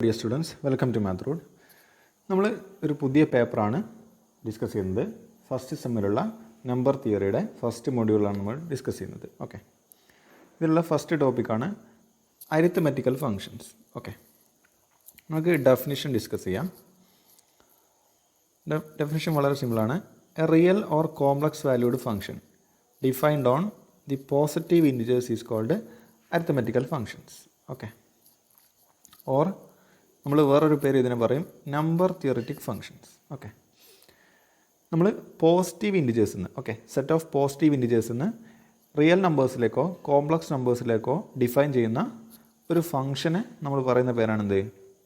Dear students, welcome to math root. നമ്മൾ ഒരു പുതിയ പേപ്പറാണ് ഡിസ്കസ് ചെയ്യുന്നത്. ഫസ്റ്റ് സെമ്മിലുള്ള നമ്പർ തിയറിയുടെ ഫസ്റ്റ് മൊഡ്യൂളാണ് നമ്മൾ ഡിസ്കസ് ചെയ്യുന്നത്. ഓക്കെ, ഇതിലുള്ള ഫസ്റ്റ് ടോപ്പിക്കാണ് അരിത്മെറ്റിക്കൽ ഫങ്ഷൻസ്. ഓക്കെ, നമുക്ക് ഡെഫിനിഷൻ ഡിസ്കസ് ചെയ്യാം. ഡെഫിനിഷൻ വളരെ സിമ്പിളാണ്. A real or complex valued function defined on the positive integers is called arithmetical functions. Okay, or നമ്മൾ വേറൊരു പേര് ഇതിനെ പറയും നമ്പർ തിയറിറ്റിക് ഫങ്ഷൻസ്. ഓക്കെ, നമ്മൾ പോസിറ്റീവ് ഇൻറ്റിജേഴ്സിൽ നിന്ന് സെറ്റ് ഓഫ് പോസിറ്റീവ് ഇൻറ്റിജേഴ്സിൽ നിന്ന് റിയൽ നമ്പേഴ്സിലേക്കോ കോംപ്ലക്സ് നമ്പേഴ്സിലേക്കോ ഡിഫൈൻ ചെയ്യുന്ന ഒരു ഫംഗ്ഷന് നമ്മൾ പറയുന്ന പേരാണെന്ത്?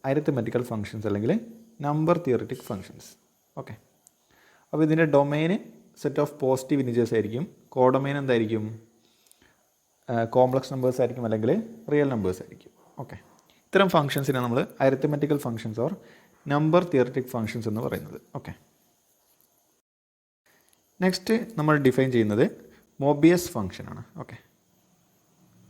അരിത്മെറ്റിക്കൽ ഫങ്ഷൻസ് അല്ലെങ്കിൽ നമ്പർ തിയറിറ്റിക് ഫങ്ഷൻസ്. ഓക്കെ, അപ്പോൾ ഇതിൻ്റെ ഡൊമൈന് സെറ്റ് ഓഫ് പോസിറ്റീവ് ഇൻറ്റിജേഴ്സ് ആയിരിക്കും. കോഡൊമൈൻ എന്തായിരിക്കും? കോംപ്ലക്സ് നമ്പേഴ്സ് ആയിരിക്കും അല്ലെങ്കിൽ റിയൽ നമ്പേഴ്സ് ആയിരിക്കും. ഓക്കെ, ഇത്തരം ഫങ്ഷൻസിനെ നമ്മൾ arithmetical functions or number theoretic functions എന്ന് പറയുന്നത്. ഓക്കെ, നെക്സ്റ്റ് നമ്മൾ ഡിഫൈൻ ചെയ്യുന്നത് മോബിയസ് ഫങ്ഷനാണ്. Okay,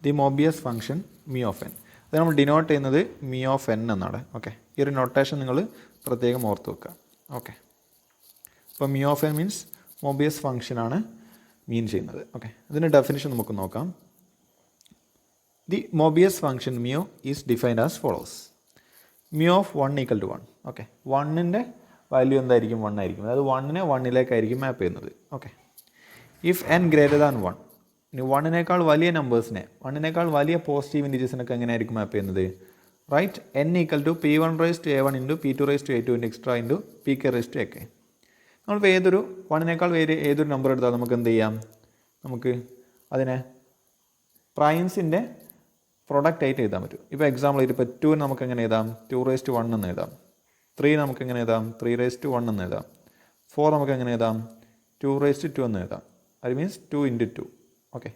the Mobius function mu of N. അത് നമ്മൾ ഡിനോട്ട് ചെയ്യുന്നത് മി ഓഫ് എൻ എന്നാണ്. ഓക്കെ, ഈ ഒരു നൊട്ടേഷൻ നിങ്ങൾ പ്രത്യേകം ഓർത്ത് വെക്കുക. ഓക്കെ, അപ്പോൾ മി ഓഫ് എൻ മീൻസ് മോബിയസ് ഫങ്ഷനാണ് മീൻ ചെയ്യുന്നത്. ഓക്കെ, അതിൻ്റെ ഡെഫിനിഷൻ നമുക്ക് നോക്കാം. The Mobius function mu is defined as follows. Mu of 1 equal to 1. Okay, 1ൻ്റെ value എന്തായിരിക്കും? 1 ആയിരിക്കും. അതായത് 1നെ 1ലേക്കായിരിക്കും മാപ്പ് ചെയ്യുന്നത്. Okay, if n greater than 1, ഇനി 1നേക്കാൾ വലിയ നമ്പേഴ്സിനെ, 1നേക്കാൾ വലിയ പോസിറ്റീവ് ഇൻറ്റിജേഴ്സിനൊക്കെ എങ്ങനെയായിരിക്കും മാപ്പ് ചെയ്യുന്നത്? Right, n equal to p1 raise to a1 into p2 raise to a2 extra into pk raise to ak. നമ്മളിപ്പോൾ ഏതൊരു 1നേക്കാൾ ഏതൊരു നമ്പർ എടുത്താൽ നമുക്ക് എന്ത് ചെയ്യാം? നമുക്ക് അതിനെ പ്രൈംസിൻ്റെ പ്രൊഡക്റ്റ് ആയിട്ട് എഴുതാൻ പറ്റും. ഇപ്പോൾ എക്സാമ്പിൾ ഇപ്പോൾ 2 നമുക്ക് എങ്ങനെ എഴുതാം? 2 റേസ് ടു 1 എന്ന് എഴുതാം. 3 നമുക്ക് എങ്ങനെ എഴുതാം? 3 റേസ് ടു 1 എന്ന് എഴുതാം. 4 നമുക്ക് എങ്ങനെ എഴുതാം? 2 റേസ് ടു 2 എന്ന് എഴുതാം. അത് മീൻസ് 2 ഇൻറ്റു 2. ഓക്കെ,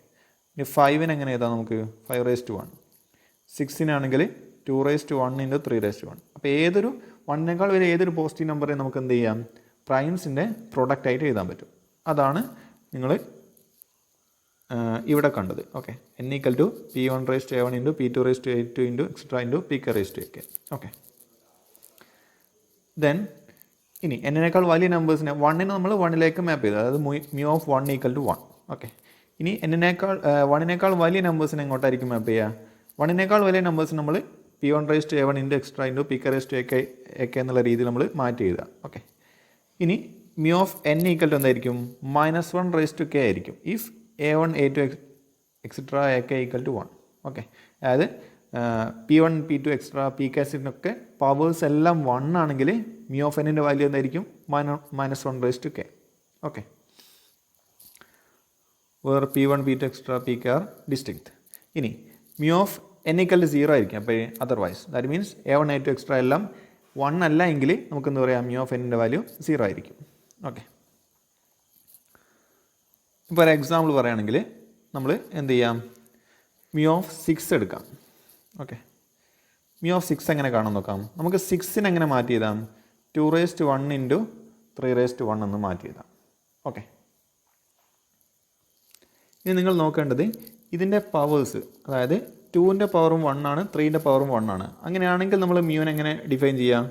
ഇനി 5ന് എങ്ങനെ എഴുതാം? നമുക്ക് 5 റേസ് ടു 1. 6നാണെങ്കിൽ 2 raise to 1 into 3 raise to 1. അപ്പോൾ ഏതൊരു 1നേക്കാൾ വരെ ഏതൊരു പോസിറ്റീവ് നമ്പറെ നമുക്ക് എന്ത് ചെയ്യാം? പ്രൈംസിൻ്റെ പ്രൊഡക്റ്റ് ആയിട്ട് എഴുതാൻ പറ്റും. അതാണ് നിങ്ങൾ ഇവിടെ കണ്ടത്. Okay, n equal to p1 raise to a1 into p2 raise to a2 into extra into pk raise to ak. Okay, then ഇനി എന്നേക്കാൾ വലിയ നമ്പേഴ്സിനെ 1നെ നമ്മൾ 1ലേക്ക് മാപ്പ് ചെയ്തു. അതായത് mu of 1 equal to 1. Okay, ഇനി n1നേക്കാൾ വലിയ നമ്പേഴ്സിനെ എങ്ങോട്ടായിരിക്കും മാപ്പ് ചെയ്യുക? 1നേക്കാൾ വലിയ നമ്പേഴ്സ് നമ്മൾ p1 raise to a1 into extra into pk raise to ak എന്നുള്ള രീതിയിൽ നമ്മൾ മാറ്റി എഴുതുക. ഓക്കെ, ഇനി mu of n equal to എന്തായിരിക്കും? -1 റേസ് ടു k ആയിരിക്കും if a1 a2 etcetera ak equal to 1. Okay, അതായത് p1 p2 എക്സ്ട്രാ pkസിനൊക്കെ പവേഴ്സ് എല്ലാം 1 ആണെങ്കിൽ mu ഓഫ് എന്നിൻ്റെ വാല്യൂ എന്തായിരിക്കും? -1 raise to k. Okay, where p1 p2 extra pk are distinct. ഇനി mu of n equal to 0 ആയിരിക്കും. അപ്പോൾ otherwise that means a1 a2 extra എല്ലാം 1 അല്ല എങ്കിൽ നമുക്ക് എന്താ പറയാം? mu ഓഫ് എന്നിൻ്റെ വാല്യൂ 0 ആയിരിക്കും. ഓക്കെ, ഇപ്പോൾ ഒരു എക്സാമ്പിൾ പറയുകയാണെങ്കിൽ നമ്മൾ എന്ത് ചെയ്യാം? mu ഓഫ് 6 എടുക്കാം. ഓക്കെ, mu ഓഫ് 6 എങ്ങനെ കാണാൻ നോക്കാം. നമുക്ക് 6നെ എങ്ങനെ മാറ്റി എഴുതാം? 2 raise to 1 into 3 raise to 1 എന്ന് മാറ്റി എഴുതാം. ഓക്കെ, ഇനി നിങ്ങൾ നോക്കേണ്ടത് ഇതിൻ്റെ പവേഴ്സ്, അതായത് 2ൻ്റെ പവറും 1 ആണ്, 3ൻ്റെ പവറും 1 ആണ്. അങ്ങനെയാണെങ്കിൽ നമ്മൾ മ്യൂനെ എങ്ങനെ ഡിഫൈൻ ചെയ്യാം?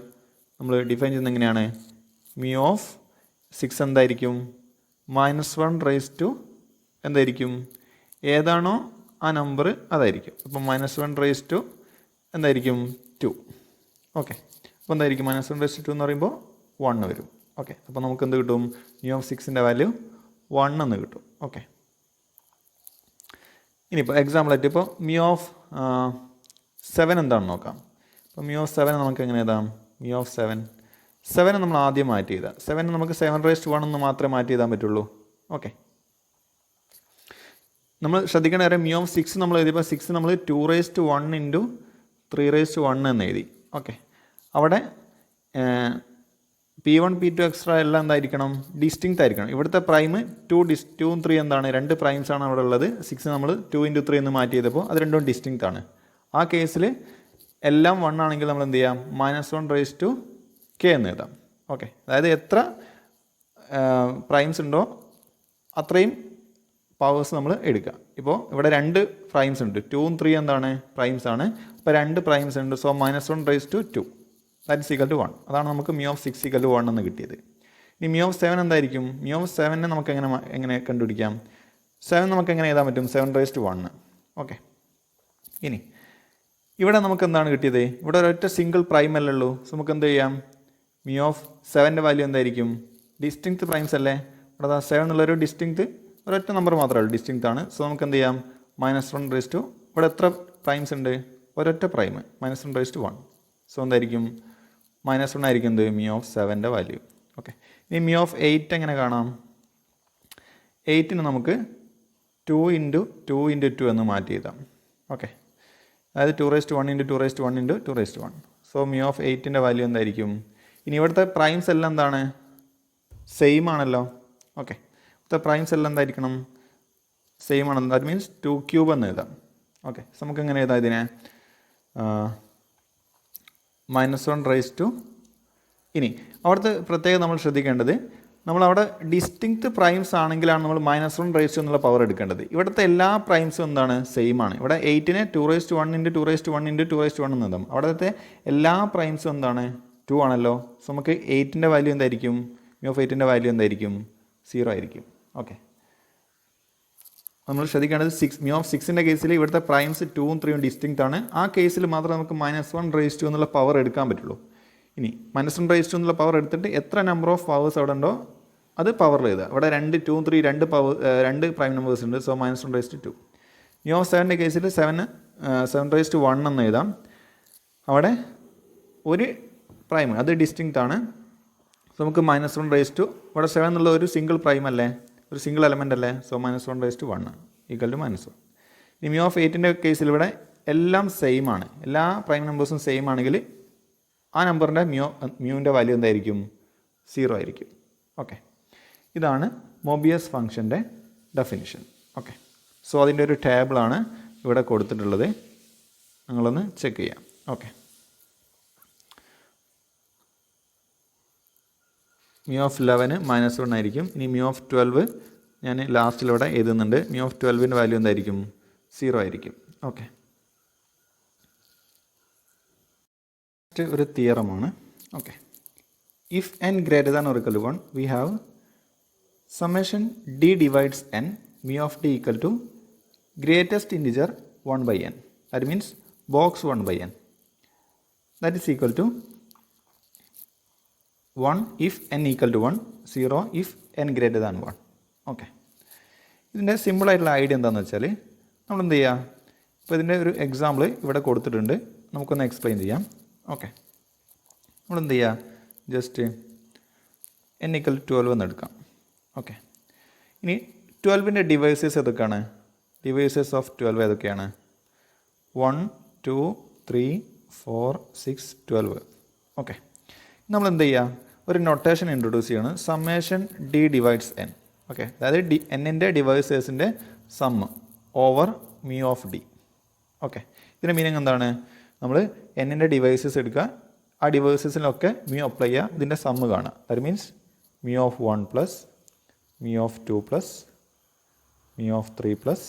നമ്മൾ ഡിഫൈൻ ചെയ്യുന്നത് എങ്ങനെയാണ്? mu ഓഫ് 6 എന്തായിരിക്കും? -1 റേസ് ടു എന്തായിരിക്കും? ഏതാണോ ആ നമ്പർ അതായിരിക്കും. അപ്പം -1 റേസ് ടു എന്തായിരിക്കും? 2. ഓക്കെ, അപ്പോൾ എന്തായിരിക്കും? -1 റേസ് ടു 2 എന്ന് പറയുമ്പോൾ 1 വരും. ഓക്കെ, അപ്പോൾ നമുക്ക് എന്ത് കിട്ടും? mu ഓഫ് 6ൻ്റെ വാല്യൂ 1 എന്ന് കിട്ടും. ഓക്കെ, ഇനിയിപ്പോൾ എക്സാമ്പിളായിട്ട് ഇപ്പോൾ mu ഓഫ് 7 എന്താണെന്ന് നോക്കാം. അപ്പോൾ mu ഓഫ് 7 നമുക്ക് എങ്ങനെ എഴുതാം? mu ഓഫ് 7 നമ്മൾ ആദ്യം മാറ്റി ചെയ്താൽ 7 നമുക്ക് 7 റേസ് ടു 1 എന്ന് മാത്രമേ മാറ്റി ചെയ്താൻ പറ്റുള്ളൂ. ഓക്കെ, നമ്മൾ ശ്രദ്ധിക്കേണ്ട കാര്യം mu ഓഫ് 6 നമ്മൾ എഴുതിയപ്പോൾ 6 നമ്മൾ 2 raise to 1 into 3 raise to 1 എന്ന് എഴുതി. ഓക്കെ, അവിടെ p1 p2 എക്സ്ട്രാ എല്ലാം എന്തായിരിക്കണം? ഡിസ്റ്റിങ്ക്റ്റ് ആയിരിക്കണം. ഇവിടുത്തെ പ്രൈം 2 3 എന്താണ്? 2 പ്രൈംസ് ആണ് അവിടെ ഉള്ളത്. 6 നമ്മൾ 2 ഇൻറ്റു 3 എന്ന് മാറ്റി ചെയ്തപ്പോൾ അത് രണ്ടും ഡിസ്റ്റിങ്ക്റ്റ് ആണ്. ആ കേസിൽ എല്ലാം 1 ആണെങ്കിൽ നമ്മൾ എന്ത് ചെയ്യാം? -1 റേസ് ടു k എന്ന് എഴുതാം. ഓക്കെ, അതായത് എത്ര പ്രൈംസ് ഉണ്ടോ അത്രയും പവേഴ്സ് നമ്മൾ എടുക്കുക. ഇപ്പോൾ ഇവിടെ 2 പ്രൈംസ് ഉണ്ട്, 2ഉം 3 എന്താണ് പ്രൈംസ് ആണ്. അപ്പോൾ 2 പ്രൈംസ് ഉണ്ട്. So -1 raise to 2 that is equal to 1. അതാണ് നമുക്ക് μ ഓഫ് 6 ഈക്വൽ ടു 1 എന്ന് കിട്ടിയത്. ഇനി μ ഓഫ് 7 എന്തായിരിക്കും? μ ഓഫ് 7നെ നമുക്ക് എങ്ങനെ കണ്ടുപിടിക്കാം? 7 നമുക്ക് എങ്ങനെ എഴുതാൻ പറ്റും? 7 റൈസ് ടു 1. ഓക്കെ, ഇനി ഇവിടെ നമുക്ക് എന്താണ് കിട്ടിയത്? ഇവിടെ ഒരൊറ്റ സിംഗിൾ പ്രൈം അല്ലേ ഉള്ളൂ. സോ നമുക്ക് എന്ത് ചെയ്യാം? μ ഓഫ് 7ൻ്റെ വാല്യൂ എന്തായിരിക്കും? ഡിസ്റ്റിങ്ക്റ്റ് പ്രൈംസ് അല്ലേ. ഇവിടെ 7 എന്നുള്ളൊരു ഡിസ്റ്റിങ്ക്റ്റ് ഒരൊറ്റ നമ്പർ മാത്രമേ ഉള്ളൂ, ഡിസ്റ്റിങ്ക്റ്റ് ആണ്. സോ നമുക്ക് എന്ത് ചെയ്യാം? -1 റൈസ് ടു, ഇവിടെ എത്ര പ്രൈംസ് ഉണ്ട്? ഒരൊറ്റ പ്രൈം, -1 റൈസ് ടു 1. സോ എന്തായിരിക്കും? -1 ആയിരിക്കും എന്ത്? μ ഓഫ് 7ൻ്റെ വാല്യൂ. ഓക്കെ, ഇനി μ ഓഫ് 8 എങ്ങനെ കാണാം? 8ന് നമുക്ക് 2 ഇൻറ്റു 2 ഇൻറ്റു 2 എന്ന് മാറ്റി എഴുതാം. ഓക്കെ, അതായത് 2 raise to 1 into 2 raise to 1 into 2 raise to 1. So μ of 8ൻ്റെ വാല്യൂ എന്തായിരിക്കും? ഇനി ഇവിടുത്തെ പ്രൈംസ് എല്ലാം എന്താണ്? സെയിം ആണല്ലോ. ഓക്കെ, ഇവിടുത്തെ പ്രൈംസ് എല്ലാം എന്തായിരിക്കണം? സെയിം ആണ്. ദാറ്റ് മീൻസ് 2³ എന്ന് എഴുതാം. ഓക്കെ, സോ നമുക്ക് എങ്ങനെ എഴുതാം ഇതിനെ? -1 റൈസ് ടു, ഇനി അവിടുത്തെ പ്രത്യേകം നമ്മൾ ശ്രദ്ധിക്കേണ്ടത്, നമ്മളവിടെ ഡിസ്റ്റിങ്ക്റ്റ് പ്രൈംസ് ആണെങ്കിലാണ് നമ്മൾ -1 റൈസ് ടു എന്നുള്ള പവർ എടുക്കേണ്ടത്. ഇവിടുത്തെ എല്ലാ പ്രൈംസും എന്താണ്? സെയിം ആണ്. ഇവിടെ 8നെ 2 raise to 1 into 2 raise to 1 into 2 raise to 1 എന്ന് എഴുതാം. അവിടുത്തെ എല്ലാ പ്രൈംസും എന്താണ്? 2 ആണല്ലോ. സോ നമുക്ക് 8ൻ്റെ വാല്യൂ എന്തായിരിക്കും? μ ഓഫ് 8ൻ്റെ വാല്യൂ എന്തായിരിക്കും? 0 ആയിരിക്കും. ഓക്കെ, നമ്മൾ ശ്രദ്ധിക്കേണ്ടത് μ ഓഫ് 6ൻ്റെ കേസിൽ ഇവിടുത്തെ പ്രൈംസ് 2ഉം 3ഉം ഡിസ്റ്റിങ്ക്റ്റ് ആണ്. ആ കേസിൽ മാത്രമേ നമുക്ക് -1 റൈസ് ടു എന്നുള്ള പവർ എടുക്കാൻ പറ്റുള്ളൂ. ഇനി -1 റൈസ് ടു എന്നുള്ള പവർ എടുത്തിട്ട് എത്ര നമ്പർ ഓഫ് പവേഴ്സ് അവിടെ ഉണ്ടോ അത് പവറിൽ എഴുതുക. ഇവിടെ 2, 2, 3 രണ്ട് പ്രൈം നമ്പേഴ്സ് ഉണ്ട്. So -1 raise to 2. μ ഓഫ് 7ൻ്റെ കേസിൽ 7 റൈസ് ടു 1 എന്ന് എഴുതാം. അവിടെ ഒരു പ്രൈം, അത് ഡിസ്റ്റിങ്ക്റ്റ് ആണ്. സോ നമുക്ക് -1 റൈസ് ടു, ഇവിടെ 7 എന്നുള്ള ഒരു സിംഗിൾ പ്രൈം അല്ലേ, ഒരു സിംഗിൾ എലമെൻ്റ് അല്ലേ. So -1 raise to 1 equal to -1. ഇനി μ ഓഫ് 8ൻ്റെ കേസിൽ ഇവിടെ എല്ലാം സെയിം ആണ്, എല്ലാ പ്രൈം നമ്പേഴ്സും സെയിം ആണെങ്കിൽ ആ നമ്പറിൻ്റെ മ്യൂവിൻ്റെ വാല്യൂ എന്തായിരിക്കും? 0 ആയിരിക്കും. ഓക്കെ, ഇതാണ് മോബിയസ് ഫംഗ്ഷൻ്റെ ഡെഫിനിഷൻ. ഓക്കെ, സോ അതിൻ്റെ ഒരു ടേബിളാണ് ഇവിടെ കൊടുത്തിട്ടുള്ളത്, നിങ്ങളൊന്ന് ചെക്ക് ചെയ്യാം. ഓക്കെ, μ ഓഫ് 11 -1 ആയിരിക്കും. ഇനി μ ഓഫ് 12 ഞാൻ ലാസ്റ്റിലൂടെ എഴുതുന്നുണ്ട്. μ ഓഫ് 12ൻ്റെ വാല്യൂ എന്തായിരിക്കും? 0 ആയിരിക്കും. ഓക്കെ, ഒരു തിയറമാണ്. Okay, if n greater than or equal to 1 we have summation d divides n, μ of d equal to greatest integer 1 by n. That means box 1 by n. That is equal to 1 if n equal to 1, 0 if n greater than 1. Okay, ഇതിൻ്റെ സിമ്പിളായിട്ടുള്ള idea എന്താണെന്ന് വെച്ചാൽ നമ്മൾ എന്ത് ചെയ്യുക? ഇപ്പോൾ ഇതിൻ്റെ ഒരു എക്സാമ്പിൾ ഇവിടെ കൊടുത്തിട്ടുണ്ട്, നമുക്കൊന്ന് എക്സ്പ്ലെയിൻ ചെയ്യാം. ഓക്കെ, നമ്മളെന്ത് ചെയ്യുക? ജസ്റ്റ് n equal to 12 എന്ന് എടുക്കാം. ഓക്കെ, ഇനി 12ൻ്റെ ഡിവൈസസ് ഏതൊക്കെയാണ്? ഡിവൈസസ് ഓഫ് 12 ഏതൊക്കെയാണ്? 1, 2, 3, 4, 6, 12. ഓക്കെ, നമ്മൾ എന്ത് ചെയ്യുക? ഒരു നൊട്ടേഷൻ ഇൻട്രൊഡ്യൂസ് ചെയ്യാണ്, summation d divides n. Okay, അതായത് n-ൻ്റെ ഡിവൈസേഴ്സിൻ്റെ sum over μ of d. Okay, ഇതിൻ്റെ മീനിങ് എന്താണ്? നമ്മൾ n-ൻ്റെ ഡിവൈസസ് എടുക്കുക, ആ ഡിവൈസസിലൊക്കെ μ അപ്ലൈ ചെയ്യുക, ഇതിൻ്റെ സമ്മ് കാണുക. That means μ of 1 plus μ of 2 plus μ of 3 plus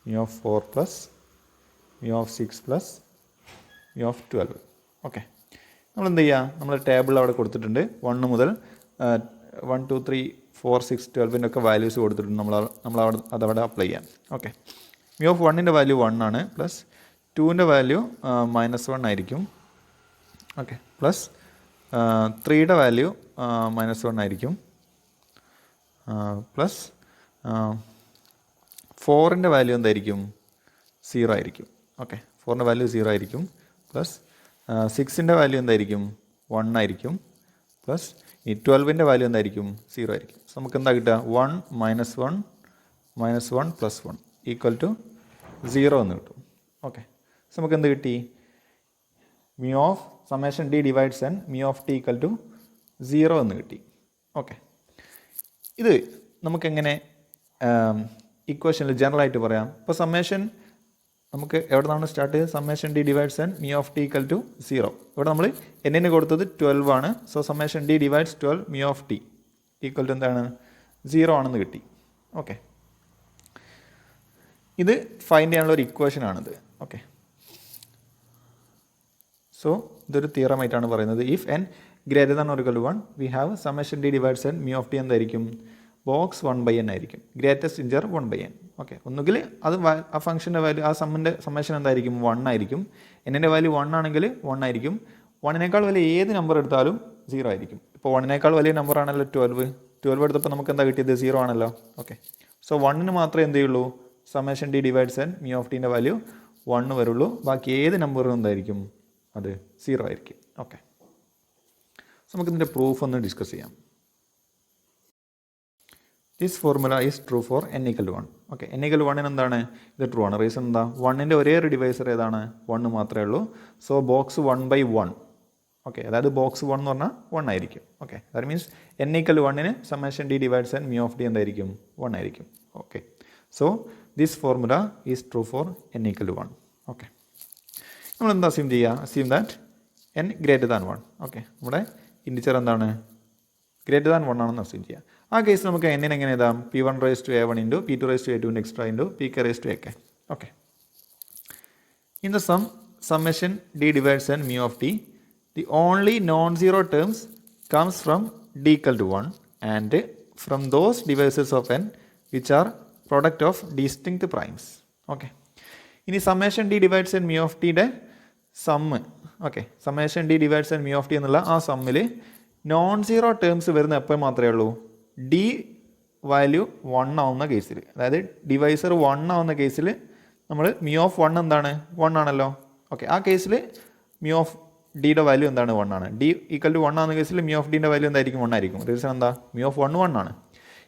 μ of 4 plus μ of 6 plus μ of 12. Okay, നമ്മൾ എന്ത് ചെയ്യുക? നമ്മൾ ടേബിൾ അവിടെ കൊടുത്തിട്ടുണ്ട്. 1 മുതൽ 1, 2, 3, 4, 6, 12ൻ്റെ ഒക്കെ വാല്യൂസ് കൊടുത്തിട്ടുണ്ട്. നമ്മളവിടെ അതവിടെ അപ്ലൈ ചെയ്യാം. ഓക്കെ, μ of 1ൻ്റെ വാല്യൂ 1 ആണ്, പ്ലസ് 2ൻ്റെ വാല്യൂ -1 ആയിരിക്കും. ഓക്കെ, പ്ലസ് 3യുടെ വാല്യൂ -1 ആയിരിക്കും, പ്ലസ് 4ൻ്റെ വാല്യൂ എന്തായിരിക്കും? 0 ആയിരിക്കും. ഓക്കെ, 4ൻ്റെ വാല്യൂ 0 ആയിരിക്കും, പ്ലസ് 6ൻ്റെ വാല്യൂ എന്തായിരിക്കും? 1 ആയിരിക്കും, പ്ലസ് ഈ 12ൻ്റെ വാല്യൂ എന്തായിരിക്കും? 0 ആയിരിക്കും. സോ നമുക്ക് എന്താ കിട്ടുക? 1 -1 -1 പ്ലസ് 1 ഈക്വൽ ടു 0 എന്ന് കിട്ടും. ഓക്കെ, സോ നമുക്ക് എന്ത് കിട്ടി? μ of summation d divides n μ of t equal to 0 എന്ന് കിട്ടി. ഓക്കെ, ഇത് നമുക്കെങ്ങനെ ഇക്വേഷനിൽ ജനറലായിട്ട് പറയാം? ഇപ്പോൾ സമ്മേഷൻ നമുക്ക് എവിടെ നിന്നാണ് സ്റ്റാർട്ട് ചെയ്തത്? Summation d divides n μ of t equal to 0. ഇവിടെ നമ്മൾ n-ന് കൊടുത്തത് 12 ആണ്. So summation d divides 12 μ of t equal to എന്താണ്? 0 ആണെന്ന് കിട്ടി. ഓക്കെ, ഇത് ഫൈൻഡ് ചെയ്യാനുള്ള ഒരു ഇക്വേഷനാണിത്. ഓക്കെ, സോ ഇതൊരു തിയറമായിട്ടാണ് പറയുന്നത്. If N greater than or equal to 1 we have summation D divides N μ of T എന്തായിരിക്കും? ബോക്സ് 1/n ആയിരിക്കും. Greatest inter 1/n. ഓക്കെ, ഒന്നുകിൽ അത് ആ ഫംഗ്ഷൻ്റെ വാല്യൂ, ആ സമ്മിൻ്റെ സമ്മേഷൻ എന്തായിരിക്കും? 1 ആയിരിക്കും. എന്നിൻ്റെ വാല്യൂ 1 ആണെങ്കിൽ 1 ആയിരിക്കും. 1നേക്കാൾ വലിയ ഏത് നമ്പർ എടുത്താലും 0 ആയിരിക്കും. ഇപ്പോൾ 1നേക്കാൾ വലിയ നമ്പർ ആണല്ലോ 12 എടുത്തപ്പോൾ നമുക്ക് എന്താ കിട്ടിയത്? 0 ആണല്ലോ. ഓക്കെ, സോ 1ന് മാത്രമേ എന്ത് ചെയ്യുള്ളൂ? Summation D divides N μ of ടീൻ്റെ വാല്യൂ 1 വരുള്ളൂ. ബാക്കി ഏത് നമ്പറും എന്തായിരിക്കും? അത് 0 ആയിരിക്കും. ഓക്കെ, സോ നമുക്കിതിൻ്റെ പ്രൂഫ് ഒന്ന് ഡിസ്കസ് ചെയ്യാം. This formula is true for n = 1. Okay, n = 1 എന്താണ്? ഇത് ട്രൂ ആണ്. റീസൺ എന്താ? 1ൻ്റെ ഒരേ ഒരു ഡിവൈസർ ഏതാണ്? 1 മാത്രമേ ഉള്ളൂ. So box 1/1. ഓക്കെ, അതായത് ബോക്സ് 1 എന്ന് പറഞ്ഞാൽ 1 ആയിരിക്കും. ഓക്കെ, ദാറ്റ് മീൻസ് n = 1ന് summation D divides N μ of T എന്തായിരിക്കും? 1 ആയിരിക്കും. Okay, so this formula is true for n = 1. Okay, നമ്മൾ എന്താ അസ്യൂം ചെയ്യുക? Assume that n greater than 1. Okay, നമ്മുടെ ഇൻഡിജർ എന്താണ്? ഗ്രേറ്റർ ദാൻ 1 ആണെന്ന് അസ്യൂം ചെയ്യുക. ആ കേസിൽ നമുക്ക് n എങ്ങനെ എഴുതാം? p1 raised to a1 into p2 raised to a2 extra into pk raised to ak. Okay, in the sum summation d divides n mu of t, the only non-zero terms comes from d equal to 1 and from those divisors of n which are product of distinct primes. Okay, ഇനി summation D divides N mu of tയുടെ sum. Okay, summation D divides N mu of t എന്നുള്ള ആ സമ്മിൽ non zero terms വരുന്ന എപ്പോൾ മാത്രമേ ഉള്ളൂ? D value 1 ആവുന്ന കേസിൽ, അതായത് ഡിവൈസർ 1 ആവുന്ന കേസിൽ നമ്മൾ mu of 1 എന്താണ്? 1 ആണല്ലോ. ഓക്കെ, ആ കേസിൽ mu of ഡിയുടെ വാല്യൂ എന്താണ്? 1 ആണ്. ഡി ഈക്വൽ ടു 1 ആവുന്ന കേസിൽ mu of ഡിൻ്റെ വാല്യൂ എന്തായിരിക്കും? 1 ആയിരിക്കും. റീസൺ എന്താ? mu of 1 1 ആണ്.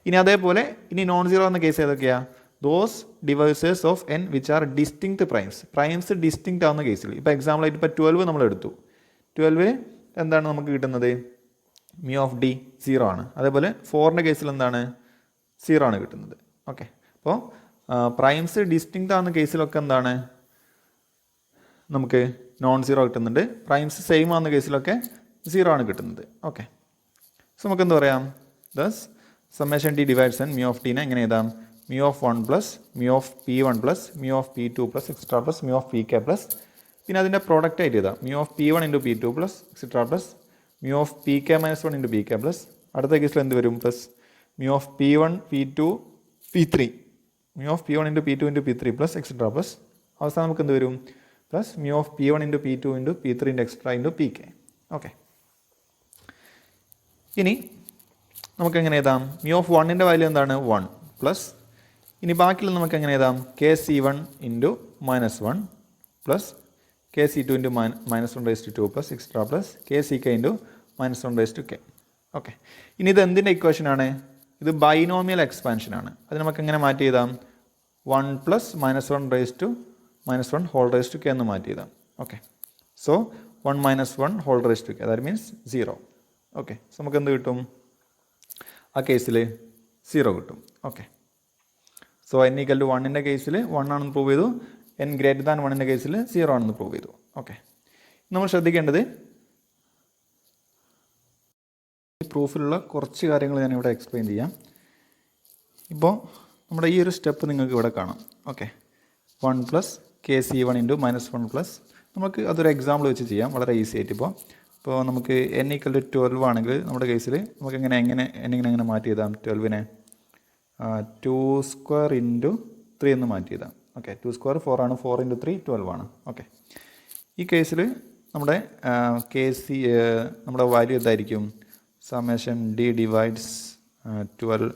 ഇനി അതേപോലെ ഇനി നോൺ സീറോ എന്ന കേസ് ഏതൊക്കെയാണ്? Those divisors of N which are distinct primes. Primes distinct ആവുന്ന കേസിൽ, ഇപ്പോൾ എക്സാമ്പിളായിട്ട് ഇപ്പോൾ 12 നമ്മൾ എടുത്തു. 12 എന്താണ് നമുക്ക് കിട്ടുന്നത്? mu of d 0 ആണ്. അതേപോലെ 4ൻ്റെ കേസിൽ എന്താണ്? 0 ആണ് കിട്ടുന്നത്. ഓക്കെ, അപ്പോൾ പ്രൈംസ് ഡിസ്റ്റിങ്ക്ട് ആവുന്ന കേസിലൊക്കെ എന്താണ്? നമുക്ക് നോൺ സീറോ കിട്ടുന്നുണ്ട്. പ്രൈംസ് സെയിം ആവുന്ന കേസിലൊക്കെ 0 ആണ് കിട്ടുന്നത്. ഓക്കെ, സോ നമുക്ക് എന്താ പറയാം? Thus summation D divides N mu of t നെ എങ്ങനെ എഴുതാം? mu of 1 plus mu of p1 plus mu of p2 plus etcetera plus mu of pk plus പിന്നെ അതിൻ്റെ പ്രോഡക്റ്റ് ആയിട്ട് എഴുതാം mu of p1 into p2 plus etcetera plus mu of pk minus 1 into pk plus അടുത്ത കേസിൽ എന്ത് വരും? Plus mu of p1 p2 p3 mu of p1 into p2 into p3 plus etcetera plus അവസാനം നമുക്ക് എന്ത് വരും? Plus mu of p1 into p2 into p3 into extra into pk. Okay, ഇനി നമുക്ക് എങ്ങനെ എഴുതാം? mu of 1ൻ്റെ വാല്യൂ എന്താണ്? 1 plus ഇനി ബാക്കിയുള്ള നമുക്ക് എങ്ങനെ എഴുതാം? kc1 into -1 plus kc2 into -1/2 plus extra plus kck into -1/k. Okay, ഇനി ഇത് എന്തിൻ്റെ ഇക്വേഷനാണ്? ഇത് ബൈനോമിയൽ എക്സ്പാൻഷനാണ്. അത് നമുക്ക് എങ്ങനെ മാറ്റി എഴുതാം? 1 പ്ലസ് -1/-1 എന്ന് മാറ്റി എഴുതാം. Okay, so 1 - 1/k that means 0. Okay, so നമുക്ക് എന്ത് കിട്ടും? ആ കേസിൽ 0 കിട്ടും. ഓക്കെ, സോ n = 1ൻ്റെ കേസിൽ 1 ആണെന്ന് പ്രൂവ് ചെയ്തു. n ഗ്രേറ്റർ ദാൻ 1ൻ്റെ കേസിൽ 0 ആണെന്ന് പ്രൂവ് ചെയ്തു. ഓക്കെ, നമ്മൾ ശ്രദ്ധിക്കേണ്ടത് ഈ പ്രൂഫിലുള്ള കുറച്ച് കാര്യങ്ങൾ ഞാനിവിടെ എക്സ്പ്ലെയിൻ ചെയ്യാം. ഇപ്പോൾ നമ്മുടെ ഈ ഒരു സ്റ്റെപ്പ് നിങ്ങൾക്ക് ഇവിടെ കാണാം. Okay, 1 plus kc1 into -1 plus നമുക്ക് അതൊരു എക്സാമ്പിൾ വെച്ച് ചെയ്യാം വളരെ ഈസി ആയിട്ട്. ഇപ്പോൾ നമുക്ക് n = 12 ആണെങ്കിൽ നമ്മുടെ കേസിൽ നമുക്ക് എങ്ങനെ മാറ്റി എഴുതാം? 12നെ 2² ഇൻറ്റു 3 എന്ന് മാറ്റി എഴുതാം. ഓക്കെ, 2² 4 ആണ്. 4 ഇൻറ്റു 3 12 ആണ്. ഓക്കെ, ഈ കേസിൽ നമ്മുടെ നമ്മുടെ വാല്യൂ എന്തായിരിക്കും? Summation D divides 12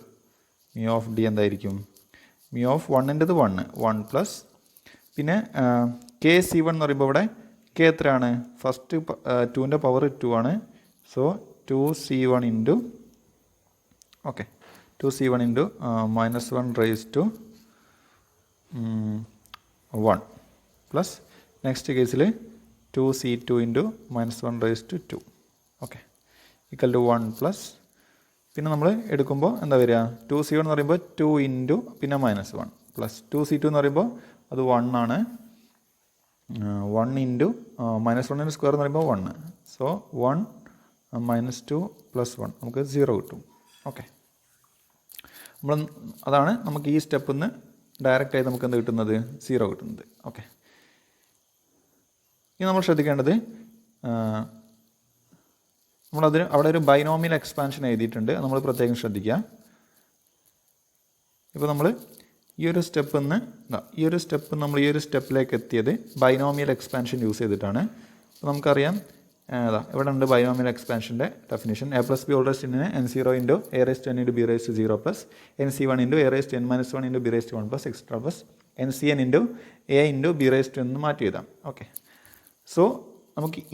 mu of d എന്തായിരിക്കും? mu of 1ൻ്റെത് 1 പ്ലസ് പിന്നെ kc1 എന്ന് പറയുമ്പോൾ ഇവിടെ k എത്രയാണ്? ഫസ്റ്റ് 2ൻ്റെ പവർ 2 ആണ്. So 2c1 into -1 (1) plus next കേസിൽ 2c2 into -1/2. Okay, equal to 1 plus പിന്നെ നമ്മൾ എടുക്കുമ്പോൾ എന്താ വരിക? 2c1 എന്ന് പറയുമ്പോൾ 2 ഇൻറ്റു പിന്നെ -1 പ്ലസ് 2c2 എന്ന് പറയുമ്പോൾ അത് 1 ആണ്. 1 ഇൻറ്റു -1ൻ്റെ സ്ക്വയർ എന്ന് പറയുമ്പോൾ 1. സോ 1 -2 + 1 നമുക്ക് 0 കിട്ടും. ഓക്കെ, അതാണ് നമുക്ക് ഈ സ്റ്റെപ്പിൽ നിന്ന് ഡയറക്റ്റായി നമുക്ക് എന്ത് കിട്ടുന്നത് 0 കിട്ടുന്നത്. ഓക്കെ, ഇനി നമ്മൾ ശ്രദ്ധിക്കേണ്ടത് നമ്മളതിന് അവിടെ ഒരു ബൈനോമിയൽ എക്സ്പാൻഷൻ എഴുതിയിട്ടുണ്ട്, നമ്മൾ പ്രത്യേകം ശ്രദ്ധിക്കുക. ഇപ്പോൾ നമ്മൾ ഈ ഒരു സ്റ്റെപ്പിൽ നമ്മൾ ഈ ഒരു സ്റ്റെപ്പിലേക്ക് എത്തിയത് ബൈനോമിയൽ എക്സ്പാൻഷൻ യൂസ് ചെയ്തിട്ടാണ്. അപ്പോൾ നമുക്കറിയാം ഇവിടെ ഉണ്ട് ബൈനോമിയൽ എക്സ്പാൻഷൻ്റെ definition. a + b whole raised n n0 into a raised to n into b raised to 0 plus nc1 into a raised to n - 1 into b raised to 1 plus extra plus ncn into a into b raised to n എന്ന് മാറ്റി എഴുതാം. Okay, so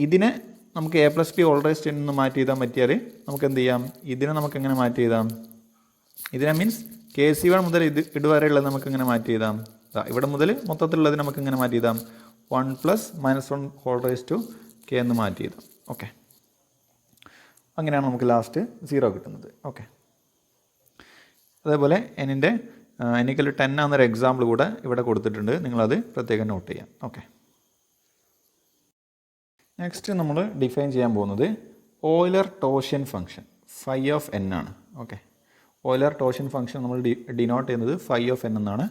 ഇതിനെ നമുക്ക് a + b whole raised n എന്ന് മാറ്റി എഴുതാൻ പറ്റിയാൽ നമുക്ക് എന്ത് ചെയ്യാം, ഇതിനെ നമുക്ക് എങ്ങനെ മാറ്റി എഴുതാം, ഇതിനെ മീൻസ് KC1 മുതൽ ഇതുവരെയുള്ളത് നമുക്ക് ഇങ്ങനെ മാറ്റി എഴുതാം. ഇവിടെ മുതൽ മൊത്തത്തിലുള്ളത് നമുക്ക് ഇങ്ങനെ മാറ്റി എഴുതാം 1 + -1 ഹോൾ റൈസ് ടു k എന്ന് മാറ്റി എഴുതാം. ഓക്കെ, അങ്ങനെയാണ് നമുക്ക് ലാസ്റ്റ് 0 കിട്ടുന്നത്. ഓക്കെ, അതേപോലെ എന്നിൻ്റെ എനിക്കൽ 10 ആവുന്നൊരു എക്സാമ്പിൾ കൂടെ ഇവിടെ കൊടുത്തിട്ടുണ്ട്, നിങ്ങളത് പ്രത്യേകം നോട്ട് ചെയ്യാം. ഓക്കെ, നെക്സ്റ്റ് നമ്മൾ ഡിഫൈൻ ചെയ്യാൻ പോകുന്നത് ഓയിലർ-ടോഷ്യൻ ഫംഗ്ഷൻ φ ഓഫ് n ആണ്. ഓക്കെ, ഓയിലർ-ടോഷ്യൻ ഫംഗ്ഷൻ നമ്മൾ ഡിനോട്ട് ചെയ്യുന്നത് φ ഓഫ് n എന്നാണ്.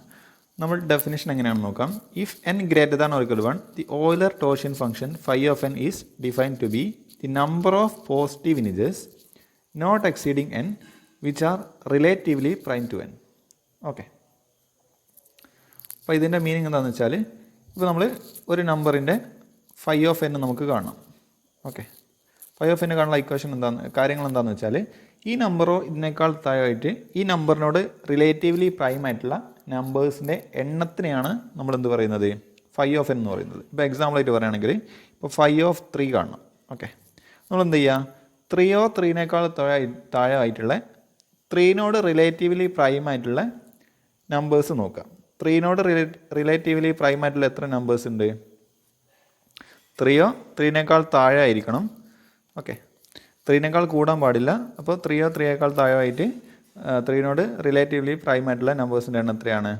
നമ്മൾ ഡെഫിനിഷൻ എങ്ങനെയാണെന്ന് നോക്കാം. If n greater than or equal to 1 the Euler totient function φ of n is defined to be the number of positive integers not exceeding n which are relatively prime to n. Okay, അപ്പോൾ ഇതിൻ്റെ meaning എന്താണെന്ന് വെച്ചാൽ, ഇപ്പോൾ നമ്മൾ ഒരു നമ്പറിൻ്റെ φ of n നമുക്ക് കാണണം. ഓക്കെ, φ ഓഫ് n കാണുന്ന ഇക്വേഷൻ കാര്യങ്ങൾ എന്താണെന്ന് വെച്ചാൽ, ഈ നമ്പറോ ഇതിനേക്കാൾ താഴെയായിട്ട് ഈ നമ്പറിനോട് റിലേറ്റീവ്ലി പ്രൈം ആയിട്ടുള്ള നമ്പേഴ്സിൻ്റെ എണ്ണത്തിനെയാണ് നമ്മൾ എന്ത് പറയുന്നത്, φ ഓഫ് n എന്ന് പറയുന്നത്. ഇപ്പോൾ എക്സാമ്പിളായിട്ട് പറയുകയാണെങ്കിൽ ഇപ്പോൾ φ ഓഫ് 3 കാണണം. ഓക്കെ, നമ്മൾ എന്ത് ചെയ്യുക, 3 3നേക്കാൾ താഴെ ആയിട്ടുള്ള 3നോട് റിലേറ്റീവ്ലി പ്രൈം ആയിട്ടുള്ള നമ്പേഴ്സ് നോക്കാം. 3നോട് റിലേറ്റീവ്ലി പ്രൈം ആയിട്ടുള്ള എത്ര നമ്പേഴ്സ് ഉണ്ട്, 3 3നേക്കാൾ താഴെ ആയിരിക്കണം. ഓക്കെ, 3നേക്കാൾ കൂടാൻ പാടില്ല. അപ്പോൾ 3 3നേക്കാൾ താഴെയായിട്ട് 3നോട് റിലേറ്റീവ്ലി പ്രൈം ആയിട്ടുള്ള നമ്പേഴ്സിൻ്റെ എണ്ണം എത്രയാണ്,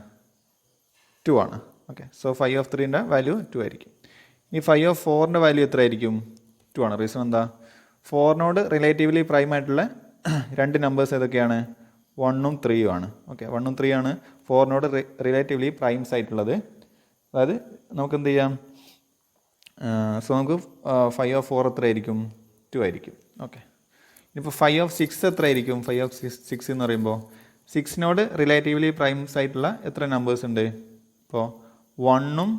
2 ആണ്. ഓക്കെ, സോ φ ഓഫ് 3ൻ്റെ വാല്യൂ 2 ആയിരിക്കും. ഇനി φ ഓഫ് 4ൻ്റെ വാല്യൂ എത്ര ആയിരിക്കും, 2 ആണ്. റീസൺ എന്താ, 4നോട് റിലേറ്റീവ്ലി പ്രൈം ആയിട്ടുള്ള രണ്ട് നമ്പേഴ്സ് ഏതൊക്കെയാണ്, 1 ഉം 3 ഉം ആണ്. ഓക്കെ, 1 ഉം 3 ആണ് 4നോട് റിലേറ്റീവ്ലി പ്രൈംസ് ആയിട്ടുള്ളത്. അതായത് നമുക്ക് എന്ത് ചെയ്യാം, സോ നമുക്ക് φ ഓഫ് 4 എത്ര ആയിരിക്കും, 2 ആയിരിക്കും. ഓക്കെ, ഇനിയിപ്പോൾ φ ഓഫ് 6 എത്ര ആയിരിക്കും, φ ഓഫ് 6 എന്ന് പറയുമ്പോൾ 6നോട് റിലേറ്റീവ്ലി പ്രൈംസ് ആയിട്ടുള്ള എത്ര നമ്പേഴ്സ് ഉണ്ട്, ഇപ്പോൾ 1 ഉം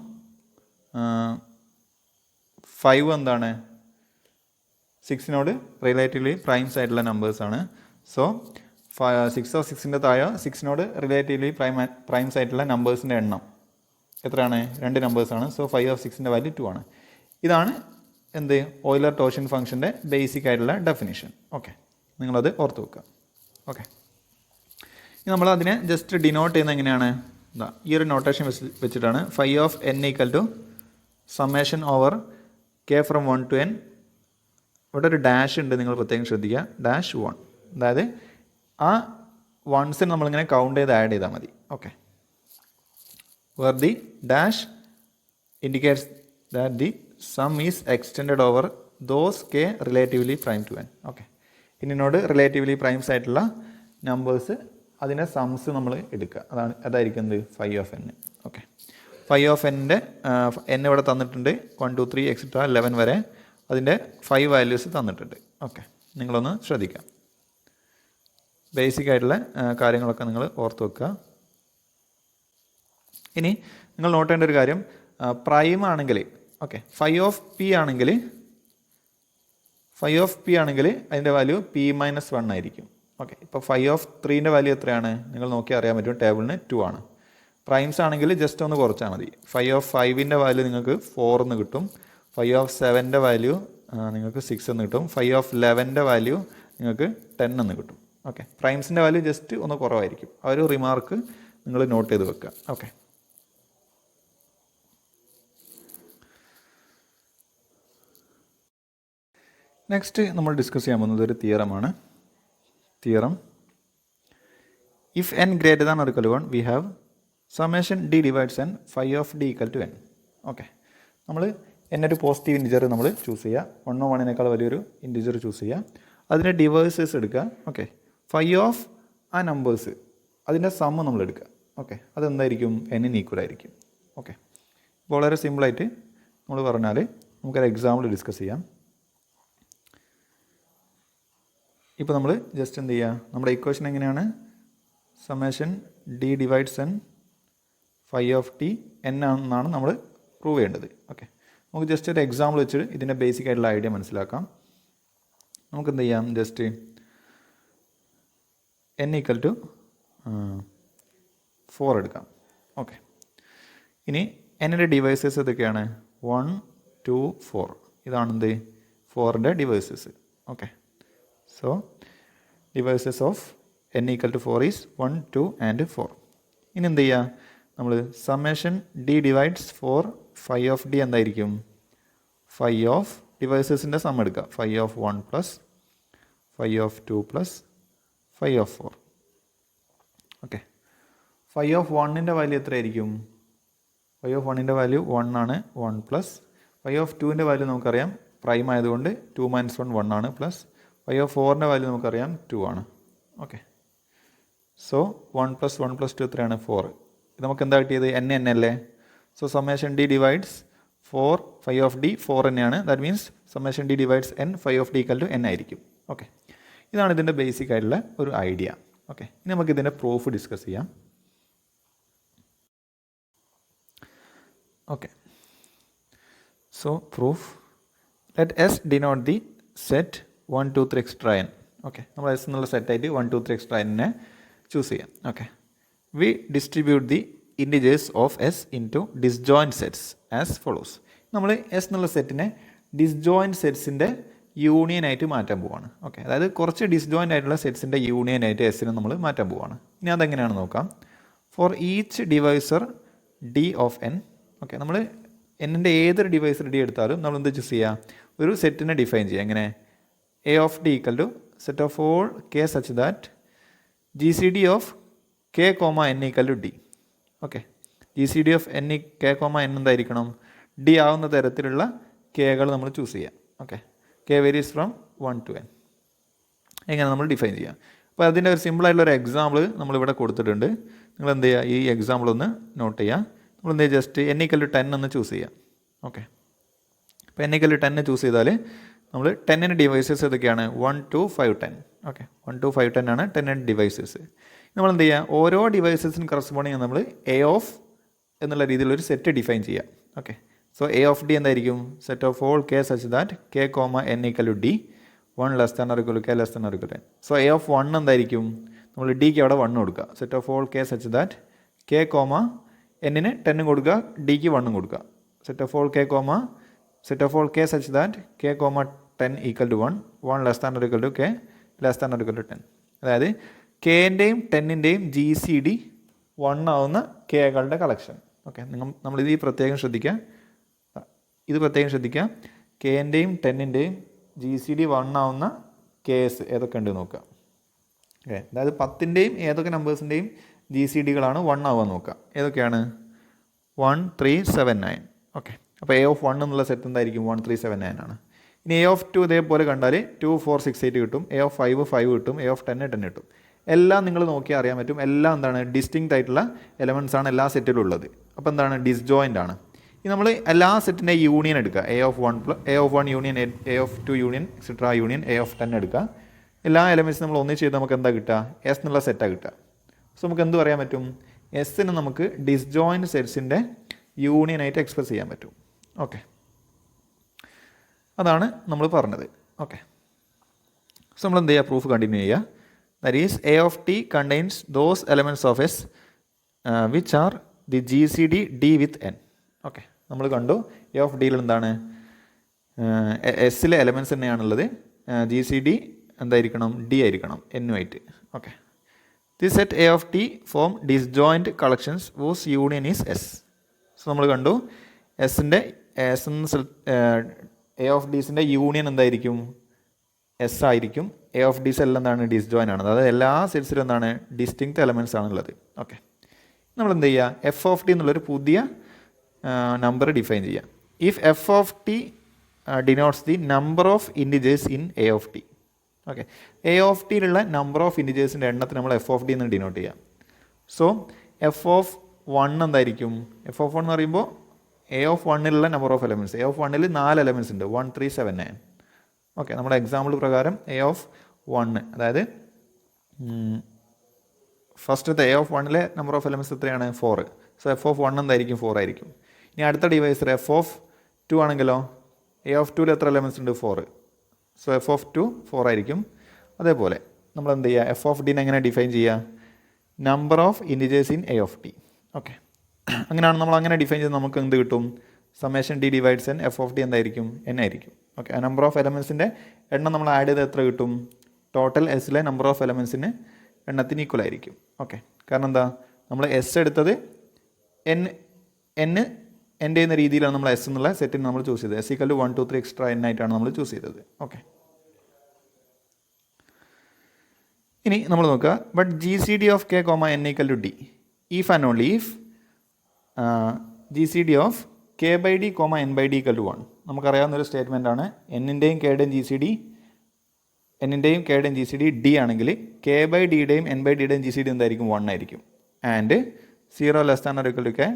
5 എന്താണ്, 6നോട് റിലേറ്റീവ്ലി പ്രൈംസ് ആയിട്ടുള്ള നമ്പേഴ്സാണ്. സോ 6 ഓഫ് 6ൻ്റെ താഴെ 6നോട് റിലേറ്റീവ്ലി പ്രൈംസ് ആയിട്ടുള്ള നമ്പേഴ്സിൻ്റെ എണ്ണം എത്രയാണ്, 2 നമ്പേഴ്സാണ്. സോ φ ഓഫ് 6ൻ്റെ വാല്യൂ 2 ആണ്. ഇതാണ് എന്ത് ഓയിലർ-ടോഷ്യൻ ഫംഗ്ഷൻ്റെ ബേസിക് ആയിട്ടുള്ള ഡെഫിനിഷൻ. ഓക്കെ, നിങ്ങളത് ഓർത്ത് വെക്കുക. ഓക്കെ, ഇനി നമ്മൾ അതിനെ ജസ്റ്റ് ഡിനോട്ട് ചെയ്യുന്നത് എങ്ങനെയാണ്, ഈ ഒരു നോട്ടേഷൻ വെച്ചിട്ടാണ്. φ of n equal to summation over k from 1 to n. ഇവിടെ ഒരു ഡാഷ് ഉണ്ട്, നിങ്ങൾ പ്രത്യേകം ശ്രദ്ധിക്കുക, ഡാഷ് 1. അതായത് ആ വൺസിന് നമ്മളിങ്ങനെ കൗണ്ട് ചെയ്ത് ആഡ് ചെയ്താൽ മതി. Okay, where the dash indicates that the sum is extended over those k relatively prime to n. Okay, ഇതിനോട് റിലേറ്റീവ്ലി പ്രൈംസ് ആയിട്ടുള്ള നമ്പേഴ്സ് അതിൻ്റെ സംസ് നമ്മൾ എടുക്കുക, അതായിരിക്കും എന്ത് φ ഓഫ് n. ഓക്കെ, φ ഓഫ് n-ൻ്റെ n ഇവിടെ തന്നിട്ടുണ്ട്, 1 2 3 എക്സെട്ര 11 വരെ അതിൻ്റെ 5 വാല്യൂസ് തന്നിട്ടുണ്ട്. ഓക്കെ, നിങ്ങളൊന്ന് ശ്രദ്ധിക്കാം. ബേസിക് ആയിട്ടുള്ള കാര്യങ്ങളൊക്കെ നിങ്ങൾ ഓർത്ത് വെക്കുക. ഇനി നിങ്ങൾ നോട്ട് ചെയ്യേണ്ട ഒരു കാര്യം, പ്രൈം ആണെങ്കിൽ, ഓക്കെ, φ ഓഫ് p ആണെങ്കിൽ അതിൻ്റെ വാല്യൂ p-1 ആയിരിക്കും. ഓക്കെ, ഇപ്പോൾ φ ഓഫ് 3ൻ്റെ വാല്യൂ എത്രയാണ്, നിങ്ങൾ നോക്കിയാൽ അറിയാൻ പറ്റും, ടേബിളിന് 2 ആണ്. പ്രൈംസ് ആണെങ്കിൽ ജസ്റ്റ് ഒന്ന് കുറച്ചാൽ മതി. φ ഓഫ് 5ൻ്റെ വാല്യൂ നിങ്ങൾക്ക് 4 എന്ന് കിട്ടും. φ ഓഫ് 7ൻ്റെ വാല്യൂ നിങ്ങൾക്ക് 6 എന്ന് കിട്ടും. φ ഓഫ് 11ൻ്റെ വാല്യൂ നിങ്ങൾക്ക് 10 എന്ന് കിട്ടും. ഓക്കെ, പ്രൈംസിൻ്റെ വാല്യൂ ജസ്റ്റ് ഒന്ന് കുറവായിരിക്കും. ആ ഒരു റിമാർക്ക് നിങ്ങൾ നോട്ട് ചെയ്ത് വെക്കുക. ഓക്കെ, നെക്സ്റ്റ് നമ്മൾ ഡിസ്കസ് ചെയ്യാൻ പോകുന്നത് ഒരു തിയറമാണ്. Theorem, if n greater than or equal to 1 we have summation d divides n φ of d equal to n. Okay, നമ്മൾ n ഒരു പോസിറ്റീവ് ഇൻറ്റിജർ നമ്മൾ ചൂസ് ചെയ്യുക, 1 1നേക്കാൾ വലിയൊരു ഇൻറ്റിജർ ചൂസ് ചെയ്യുക, അതിൻ്റെ ഡിവൈസേഴ്സ് എടുക്കുക. ഓക്കെ, φ ഓഫ് ആ നമ്പേഴ്സ് അതിൻ്റെ സമ്മ് നമ്മൾ എടുക്കുക. ഓക്കെ, അതെന്തായിരിക്കും എന്നിന് ഈക്വൽ ആയിരിക്കും. ഓക്കെ, അപ്പോൾ വളരെ സിമ്പിളായിട്ട് നമ്മൾ പറഞ്ഞാൽ നമുക്കൊരു എക്സാമ്പിൾ ഡിസ്കസ് ചെയ്യാം. ഇപ്പോൾ നമ്മൾ ജസ്റ്റ് എന്ത് ചെയ്യുക, നമ്മുടെ ഇക്വേഷൻ എങ്ങനെയാണ്, summation D divides N phi of T N ആണെന്നാണ് നമ്മൾ പ്രൂവ് ചെയ്യേണ്ടത്. ഓക്കെ, നമുക്ക് ജസ്റ്റ് ഒരു എക്സാമ്പിൾ വെച്ച് ഇതിൻ്റെ ബേസിക് ആയിട്ടുള്ള ഐഡിയ മനസ്സിലാക്കാം. നമുക്ക് എന്ത് ചെയ്യാം, ജസ്റ്റ് എൻ ഈക്വൽ ടു 4 എടുക്കാം. ഓക്കെ, ഇനി എന്നിൻ്റെ ഡിവൈസസ് ഏതൊക്കെയാണ്, 1, 2, 4. ഇതാണെന്ത് 4ൻ്റെ divisors. Okay, so divisors of n equal to 4 is 1, 2 and 4. ഇനി എന്ത് ചെയ്യുക, നമ്മൾ summation D divides 4 phi of D എന്തായിരിക്കും, ഫൈ ഓഫ് ഡിവൈസസിൻ്റെ സം എടുക്കുക, phi of 1 plus phi of 2 plus phi of 4. Okay, phi of 1ൻ്റെ വാല്യൂ എത്രയായിരിക്കും, phi of 1ൻ്റെ വാല്യൂ 1 ആണ്, 1 പ്ലസ് ഫൈ ഓഫ് 2ൻ്റെ വാല്യൂ നമുക്കറിയാം പ്രൈം ആയതുകൊണ്ട് 2 - 1 1 ആണ്, പ്ലസ് ഫൈ ഓഫ് 4ൻ്റെ വാല്യൂ നമുക്കറിയാം 2 ആണ്. ഓക്കെ, സോ 1 + 1 + 2 എത്രയാണ്, 4. ഇത് നമുക്ക് എന്താ കിട്ടിയത്, n അല്ലേ. So summation D divides 4 phi of D 4 തന്നെയാണ്. That means summation D divides n phi of D equal to n ആയിരിക്കും. ഓക്കെ, ഇതാണ് ഇതിൻ്റെ ബേസിക് ആയിട്ടുള്ള ഒരു ഐഡിയ. ഓക്കെ, ഇനി നമുക്ക് ഇതിൻ്റെ പ്രൂഫ് ഡിസ്കസ് ചെയ്യാം. Okay, so proof, let S denote the set 1, 2, 3 extra n. Okay, നമ്മൾ എസ് എന്നുള്ള സെറ്റായിട്ട് 1, 2, 3 എക്സ്ട്രാ എന്നെ ചൂസ് ചെയ്യാം. Okay, we distribute the integers of S into disjoint sets as follows. നമ്മൾ എസ് എന്നുള്ള സെറ്റിനെ ഡിസ്ജോയിൻറ്റ് സെറ്റ്സിൻ്റെ യൂണിയനായിട്ട് മാറ്റാൻ പോവാണ്. ഓക്കെ, അതായത് കുറച്ച് ഡിസ്ജോയിൻ്റ് ആയിട്ടുള്ള സെറ്റ്സിൻ്റെ യൂണിയനായിട്ട് എസിനെ നമ്മൾ മാറ്റാൻ പോവാണ്. ഇനി അതെങ്ങനെയാണെന്ന് നോക്കാം. For each divisor D of N. Okay, നമ്മൾ എന്നിൻ്റെ ഏതൊരു ഡിവൈസർ ഡി എടുത്താലും നമ്മൾ എന്ത് ചൂസ് ചെയ്യുക, ഒരു സെറ്റിനെ ഡിഫൈൻ ചെയ്യുക. എങ്ങനെ, A of D equal to set of all K such that G C D of K comma N equal to D. Okay, G C D of N K comma N എന്തായിരിക്കണം, D ആവുന്ന തരത്തിലുള്ള കെകൾ നമ്മൾ choose ചെയ്യാം. Okay, K varies from 1 to n. എങ്ങനെ നമ്മൾ define ചെയ്യാം. അപ്പോൾ അതിൻ്റെ ഒരു സിമ്പിളായിട്ടുള്ള ഒരു എക്സാമ്പിൾ നമ്മളിവിടെ കൊടുത്തിട്ടുണ്ട്. നിങ്ങൾ എന്ത് ചെയ്യുക, ഈ എക്സാമ്പിൾ ഒന്ന് നോട്ട് ചെയ്യുക. നമ്മൾ എന്ത് ചെയ്യുക, ജസ്റ്റ് n ഈക്വൽ ടു 10 എന്ന് ചൂസ് ചെയ്യാം. ഓക്കെ, അപ്പോൾ n ഈക്വൽ ടു 10 ചൂസ് ചെയ്താൽ നമ്മൾ 10ന് ഡിവൈസസ് ഏതൊക്കെയാണ്, 1, 2, 5, 10. ഓക്കെ, 1, 2, 5, 10 ആണ് 10ന് ഡിവൈസസ്. നമ്മൾ എന്ത് ചെയ്യുക, ഓരോ ഡിവൈസസിന് കറസ്പോണ്ടിങ് നമ്മൾ എ ഓഫ് എന്നുള്ള രീതിയിലൊരു സെറ്റ് ഡിഫൈൻ ചെയ്യാം. Okay, so A of D എന്തായിരിക്കും, set of all K such that K comma N equal to D 1 less than or equal to K less than or equal to 10. So A of 1 എന്തായിരിക്കും, നമ്മൾ ഡിക്ക് അവിടെ 1 കൊടുക്കുക. Set of all K such that K comma എന്നിന് 10 കൊടുക്കുക, ഡിക്ക് 1 കൊടുക്കുക. Set of all K comma set of all K such that K comma 10 equal to 1 less than or equal to K less than or equal to 10. അതായത് കെൻ്റെയും 10ൻ്റെയും G C D 1 ആവുന്ന കെകളുടെ collection. Okay, നമ്മളിത് പ്രത്യേകം ശ്രദ്ധിക്കുക, ഇത് പ്രത്യേകം ശ്രദ്ധിക്കുക. കെൻ്റെയും 10ൻ്റെയും ജി സി ഡി 1 ആവുന്ന കേസ് ഏതൊക്കെ ഉണ്ട് നോക്കുക. ഓക്കെ, അതായത് 10ൻ്റെയും ഏതൊക്കെ നമ്പേഴ്സിൻ്റെയും ജി സി ഡികളാണ് 1 ആവാൻ നോക്കുക. ഏതൊക്കെയാണ്, 1, 3, 7, 9. ഓക്കെ, അപ്പോൾ എ ഓഫ് 1 എന്നുള്ള സെറ്റ് എന്തായിരിക്കും, 1, 3, 7, 9 ആണ്. ഇനി എ ഓഫ് 2 ഇതേപോലെ കണ്ടാൽ 2, 4, 6, 8 കിട്ടും. എ ഓഫ് 5, 5 കിട്ടും. എ ഓഫ് 10, 10 കിട്ടും. എല്ലാം നിങ്ങൾ നോക്കിയാൽ അറിയാൻ പറ്റും. എല്ലാം എന്താണ്, ഡിസ്റ്റിങ്ക്റ്റ് ആയിട്ടുള്ള എലമെൻറ്റ്സ് ആണ് എല്ലാ സെറ്റിലും ഉള്ളത്. അപ്പോൾ എന്താണ്, ഡിസ്ജോയിൻ്റ് ആണ്. ഇനി നമ്മൾ എല്ലാ സെറ്റിൻ്റെ യൂണിയൻ എടുക്കുക. A of 1 union A of 2 union et cetera union A of 10 എടുക്കുക. എല്ലാ എലമെൻറ്റ്സും നമ്മൾ ഒന്നിച്ച് ചെയ്ത് നമുക്ക് എന്താ കിട്ടുക, എസ് എന്നുള്ള സെറ്റാണ് കിട്ടുക. സോ നമുക്ക് എന്ത് പറയാൻ പറ്റും, എസ്സിന് നമുക്ക് ഡിസ്ജോയിൻറ്റ് സെറ്റ്സിൻ്റെ യൂണിയനായിട്ട് എക്സ്പ്രസ് ചെയ്യാൻ പറ്റും. ഓക്കെ, അതാണ് നമ്മൾ പറഞ്ഞത്. ഓക്കെ, സോ നമ്മൾ എന്ത് ചെയ്യുക, പ്രൂഫ് കണ്ടിന്യൂ ചെയ്യുക. That is A of T contains those elements of S which are the G C D D with N. Okay, നമ്മൾ കണ്ടു എ ഓഫ് ഡിയിൽ എന്താണ്, എസ്സിലെ എലമെൻറ്റ്സ് തന്നെയാണുള്ളത്. ജി സി ഡി എന്തായിരിക്കണം, ഡി ആയിരിക്കണം, എന്നുമായിട്ട്. Okay, the set A of T form disjoint collections whose union is S. So നമ്മൾ കണ്ടു എസിൻ്റെ എ ഓഫ് ഡീസിൻ്റെ യൂണിയൻ എന്തായിരിക്കും, എസ് ആയിരിക്കും. എ ഓഫ് ഡീസ് എല്ലാം എന്താണ്, ഡിസ്ജോയിൻ ആണ്. അതായത് എല്ലാ സെറ്റ്സിലും എന്താണ്, ഡിസ്റ്റിങ്ക്റ്റ് എലമെൻറ്റ്സ് ആണുള്ളത്. ഓക്കെ, നമ്മൾ എന്ത് ചെയ്യുക, എഫ് ഓഫ് ടി എന്നുള്ളൊരു പുതിയ നമ്പർ ഡിഫൈൻ ചെയ്യുക. If F of T denotes the number of integers in A of T. Okay, A of ടിയിലുള്ള നമ്പർ ഓഫ് ഇൻഡിജേഴ്സിൻ്റെ എണ്ണത്തിന് നമ്മൾ എഫ് ഓഫ് ഡി എന്ന് ഡിനോട്ട് ചെയ്യാം. സോ എഫ് ഓഫ് വൺ എന്തായിരിക്കും? എഫ് ഓഫ് വൺ എന്ന് പറയുമ്പോൾ എ ഓഫ് വണ്ണിലുള്ള number of elements. A of വണ്ണിൽ 4 എലമെൻറ്റ്സ് ഉണ്ട്, 1 3 7 9. ഓക്കെ, നമ്മുടെ എക്സാമ്പിൾ പ്രകാരം എ ഓഫ് വണ്ണ്, അതായത് ഫസ്റ്റത്തെ എ ഓഫ് വണ്ണിലെ നമ്പർ ഓഫ് എലമെൻറ്റ്സ് എത്രയാണ്? 4. സോ എഫ് ഓഫ് വൺ എന്തായിരിക്കും? 4 ആയിരിക്കും. ഇനി അടുത്ത ഡിവൈസർ എഫ് ഓഫ് 2 ആണെങ്കിലോ എ ഓഫ് 2ൽ എത്ര എലമെൻറ്റ്സ് ഉണ്ട്? 4. സോ എഫ് ഓഫ് 2 4 ആയിരിക്കും. അതേപോലെ നമ്മൾ എന്ത് ചെയ്യുക? എഫ് ഓഫ് ഡിനെ എങ്ങനെ ഡിഫൈൻ ചെയ്യുക? Number of integers in A of T. Okay, അങ്ങനെയാണ് നമ്മൾ അങ്ങനെ ഡിഫൈൻ ചെയ്ത് നമുക്ക് എന്ത് കിട്ടും? Summation D divides N F of D എന്തായിരിക്കും? എൻ ആയിരിക്കും. ഓക്കെ, ആ നമ്പർ ഓഫ് എലമെൻസിൻ്റെ എണ്ണം നമ്മൾ ആഡ് ചെയ്ത് എത്ര കിട്ടും? ടോട്ടൽ എസ്സിലെ നമ്പർ ഓഫ് എലമെൻസിന് എണ്ണത്തിന് ഈക്വൽ ആയിരിക്കും. ഓക്കെ, കാരണം എന്താ? നമ്മൾ എസ് എടുത്തത് എൻ ചെയ്യുന്ന രീതിയിലാണ് നമ്മൾ എസ് എന്നുള്ള സെറ്റിന് നമ്മൾ ചൂസ് ചെയ്തത്. S equal to 1 2 3 extra N ആയിട്ടാണ് നമ്മൾ ചൂസ് ചെയ്തത്. ഓക്കെ, ഇനി നമ്മൾ നോക്കുക. But G C D of K comma N equal to D if and only if G C D of K by D comma N by D equal to 1. നമുക്കറിയാവുന്നൊരു statement ആണ്. എന്നിൻ്റെയും കെയുടെയും G C D D ആണെങ്കിൽ K by ഡിയുടെയും N by ഡിയുടെയും G C D എന്തായിരിക്കും? 1 ആയിരിക്കും. And 0 less than or equal to K,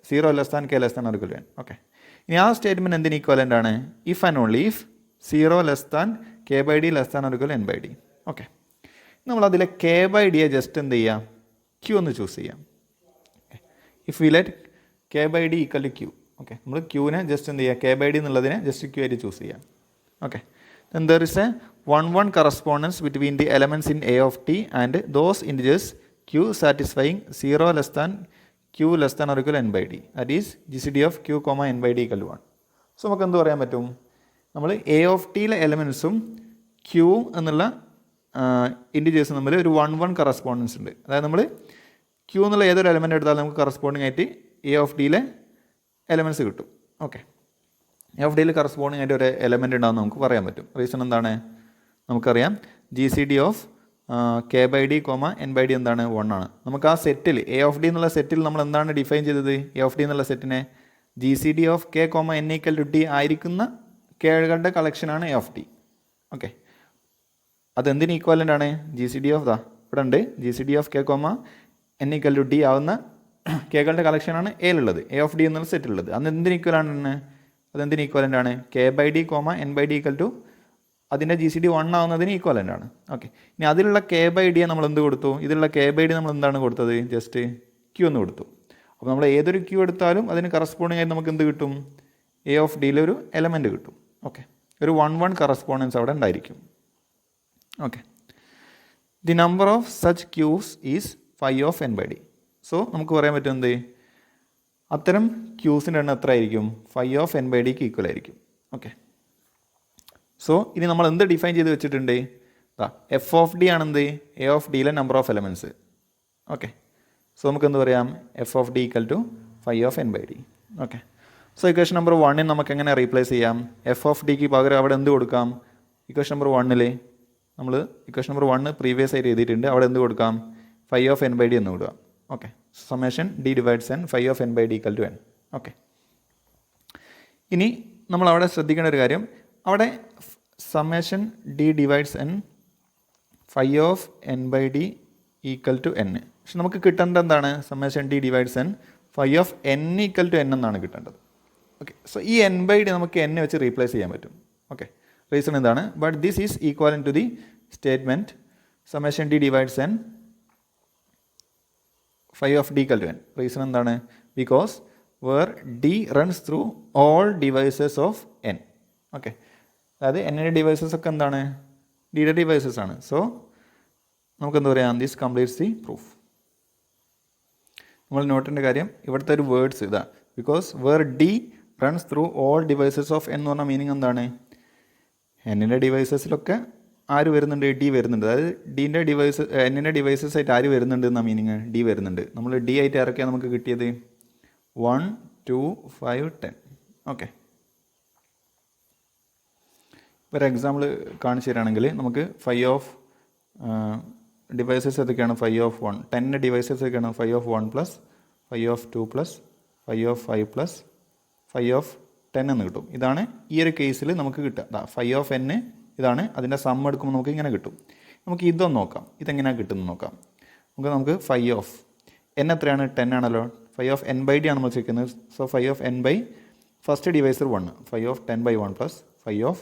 0 less than K less than or equal to N. Okay, ഇനി ആ സ്റ്റേറ്റ്മെൻറ്റ് എന്തിന് ഈക്വലൻ്റ് ആണ്? If and only if 0 less than K by D less than or equal N by D. Okay, നമ്മളതിലെ K by ഡിയെ just എന്ത് ചെയ്യാം? Q ഒന്ന് choose ചെയ്യാം. If we let K by D equal to Q. Okay, നമ്മൾ ക്യൂവിനെ just എന്ത് ചെയ്യുക? കെ ബൈ ഡി എന്നുള്ളതിനെ ജസ്റ്റ് ക്യൂ ആയിട്ട് ചൂസ് ചെയ്യാം. Okay, then there is a 1 correspondence between the elements in A of t and those integers q satisfying 0 less than q less than or equal n by d. That is GCD of q comma n by d equal to 1. So നമുക്ക് എന്ത് പറയാൻ പറ്റും? നമ്മൾ A of ടിയിലെ എലമെൻസും Q എന്നുള്ള ഇൻറ്റിജേഴ്സും തമ്മിൽ ഒരു 1 correspondence ഉണ്ട്. അതായത് നമ്മൾ ക്യൂ എന്നുള്ള ഏതൊരു എലമെൻ്റ് എടുത്താലും നമുക്ക് കറസ്പോണ്ടിങ് ആയിട്ട് എ ഓഫ് ഡിയിലെ എലമെൻറ്റ്സ് കിട്ടും. ഓക്കെ, എ ഓഫ് ഡിയിൽ കറസ്പോണ്ടിങ് ആയിട്ട് ഒരു എലമെൻ്റ് ഉണ്ടാകുമെന്ന് നമുക്ക് പറയാൻ പറ്റും. റീസൺ എന്താണ്? നമുക്കറിയാം G C D of K by D comma N by D എന്താണ്? 1 ആണ്. നമുക്ക് ആ സെറ്റിൽ എ ഓഫ് ഡി എന്നുള്ള സെറ്റിൽ നമ്മൾ എന്താണ് ഡിഫൈൻ ചെയ്തത്? എ ഓഫ് ഡി എന്നുള്ള സെറ്റിനെ G C D of K comma N equal to D ആയിരിക്കുന്ന കെകളുടെ കളക്ഷനാണ് എ ഓഫ് ഡി. ഓക്കെ, അതെന്തിന് ഈക്വലൻ്റ് ആണ്? ജി സി ഡി ഓഫ് ഇവിടെ ഉണ്ട്. G C D of K comma N equal to D ആവുന്ന കെകളുടെ കളക്ഷനാണ് എയിലുള്ളത്, എ ഓഫ് ഡി എന്നുള്ള സെറ്റിലുള്ളത്. അന്ന് എന്തിന് ഈക്വലാണ്? അതെന്തിന് ഈക്വലൻ്റ് ആണ്? K by D comma N by D equal to അതിൻ്റെ ജി സി ഡി 1 ആവുന്നതിന് ഈക്വലൻ്റ് ആണ്. ഓക്കെ, ഇനി അതിലുള്ള കെ ബൈ ഡിയെ നമ്മൾ എന്ത് കൊടുത്തു? ഇതിലുള്ള കെ ബൈ ഡി നമ്മൾ എന്താണ് കൊടുത്തത്? ജസ്റ്റ് ക്യൂ എന്ന് കൊടുത്തു. അപ്പോൾ നമ്മൾ ഏതൊരു ക്യൂ എടുത്താലും അതിന് കറസ്പോണ്ടിങ് ആയിട്ട് നമുക്ക് എന്ത് കിട്ടും? എ ഓഫ് ഡിയിലെ ഒരു എലമെൻറ്റ് കിട്ടും. ഓക്കെ, ഒരു 1 കറസ്പോണ്ടൻസ് അവിടെ ഉണ്ടായിരിക്കും. Okay, the number of such Q's is 5 of N by D. So നമുക്ക് പറയാൻ പറ്റും എന്ത്? അത്തരം ക്യൂസിൻ്റെ എണ്ണം എത്ര ആയിരിക്കും? 5 ഓഫ് എൻ ബൈ ഡിക്ക് ഈക്വൽ ആയിരിക്കും. ഓക്കെ, സോ ഇനി നമ്മൾ എന്ത് ഡിഫൈൻ ചെയ്ത് വെച്ചിട്ടുണ്ട്? എഫ് ഓഫ് ഡി ആണെന്ത്? എ ഓഫ് ഡിയിലെ number of elements. Okay, so നമുക്ക് എന്ത് പറയാം? F of D equal to 5 of N by D. Okay, so equation number 1 നമുക്ക് എങ്ങനെ റീപ്ലേസ് ചെയ്യാം? എഫ് ഓഫ് ഡിക്ക് പകരം അവിടെ എന്ത് കൊടുക്കാം? ഇക്വേഷൻ നമ്പർ 1 നമ്മൾ ഇക്വേഷൻ നമ്പർ 1 പ്രീവിയസ് ആയിട്ട് എഴുതിയിട്ടുണ്ട്. അവിടെ എന്ത് കൊടുക്കാം? 5 ഓഫ് എൻ ബൈ ഡി എന്ന് കൊടുക്കാം. Okay, summation D divides N 5 of N by D equal to N. Okay, ഇനി നമ്മൾ അവിടെ ശ്രദ്ധിക്കേണ്ട ഒരു കാര്യം, അവിടെ summation D divides N 5 of N by D equal to N. പക്ഷെ നമുക്ക് കിട്ടേണ്ടത് എന്താണ്? Summation D divides N 5 of N equal to N എന്നാണ് കിട്ടേണ്ടത്. ഓക്കെ, സോ ഈ എൻ ബൈ ഡി നമുക്ക് എൻ വെച്ച് റീപ്ലേസ് ചെയ്യാൻ പറ്റും. ഓക്കെ, റീസൺ എന്താണ്? But this is equal to the statement summation D divides N 5 of D equal to N. Reason എന്താണ്? Because where D runs through all divisors of N. Okay, അതായത് എന്നിൻ്റെ devices ഒക്കെ എന്താണ്? ഡിയുടെ devices ആണ്. So നമുക്ക് എന്താ പറയാം? This completes the proof. നമ്മൾ നോട്ടേണ്ട കാര്യം ഇവിടുത്തെ ഒരു വേർഡ്സ് ഇതാ. Because where D runs through all divisors of എന്ന് പറഞ്ഞ മീനിങ് എന്താണ്? എന്നിൻ്റെ ഡിവൈസസിലൊക്കെ ആര് വരുന്നുണ്ട്? ഡി വരുന്നുണ്ട്. അതായത് ഡിൻ്റെ എന്നിൻ്റെ ഡിവൈസസ് ആയിട്ട് ആര് വരുന്നുണ്ട് എന്ന മീനിങ്? ഡി വരുന്നുണ്ട്. നമ്മൾ ഡി ആയിട്ട് ആരൊക്കെയാണ് നമുക്ക് കിട്ടിയത്? 1 2 5 10. ഓക്കെ, ഒരു എക്സാമ്പിൾ കാണിച്ചു തരികയാണെങ്കിൽ നമുക്ക് 5 ഓഫ് ഡിവൈസസ് ഏതൊക്കെയാണ്? 5 ഓഫ് 1. 10 ഡിവൈസസ് ഒക്കെയാണ് 5 of 1 plus 5 of 2 plus 5 of 5 plus 5 of 10 എന്ന് കിട്ടും. ഇതാണ് ഈ ഒരു കേസിൽ നമുക്ക് കിട്ടുക. 5 ഓഫ് n ഇതാണ്. അതിൻ്റെ സം എടുക്കുമ്പോൾ നമുക്ക് ഇങ്ങനെ കിട്ടും. നമുക്ക് ഇതൊന്ന് നോക്കാം. ഇതെങ്ങനെയാണ് കിട്ടുന്നത് നോക്കാം. നമുക്ക് 5 ഓഫ് എൻ എത്രയാണ് 10 ആണല്ലോ. Phi of N by D ആണ് നമ്മൾ ചെയ്യുന്നത്. So phi of N by first divisor 1, phi of 10 by 1 plus phi of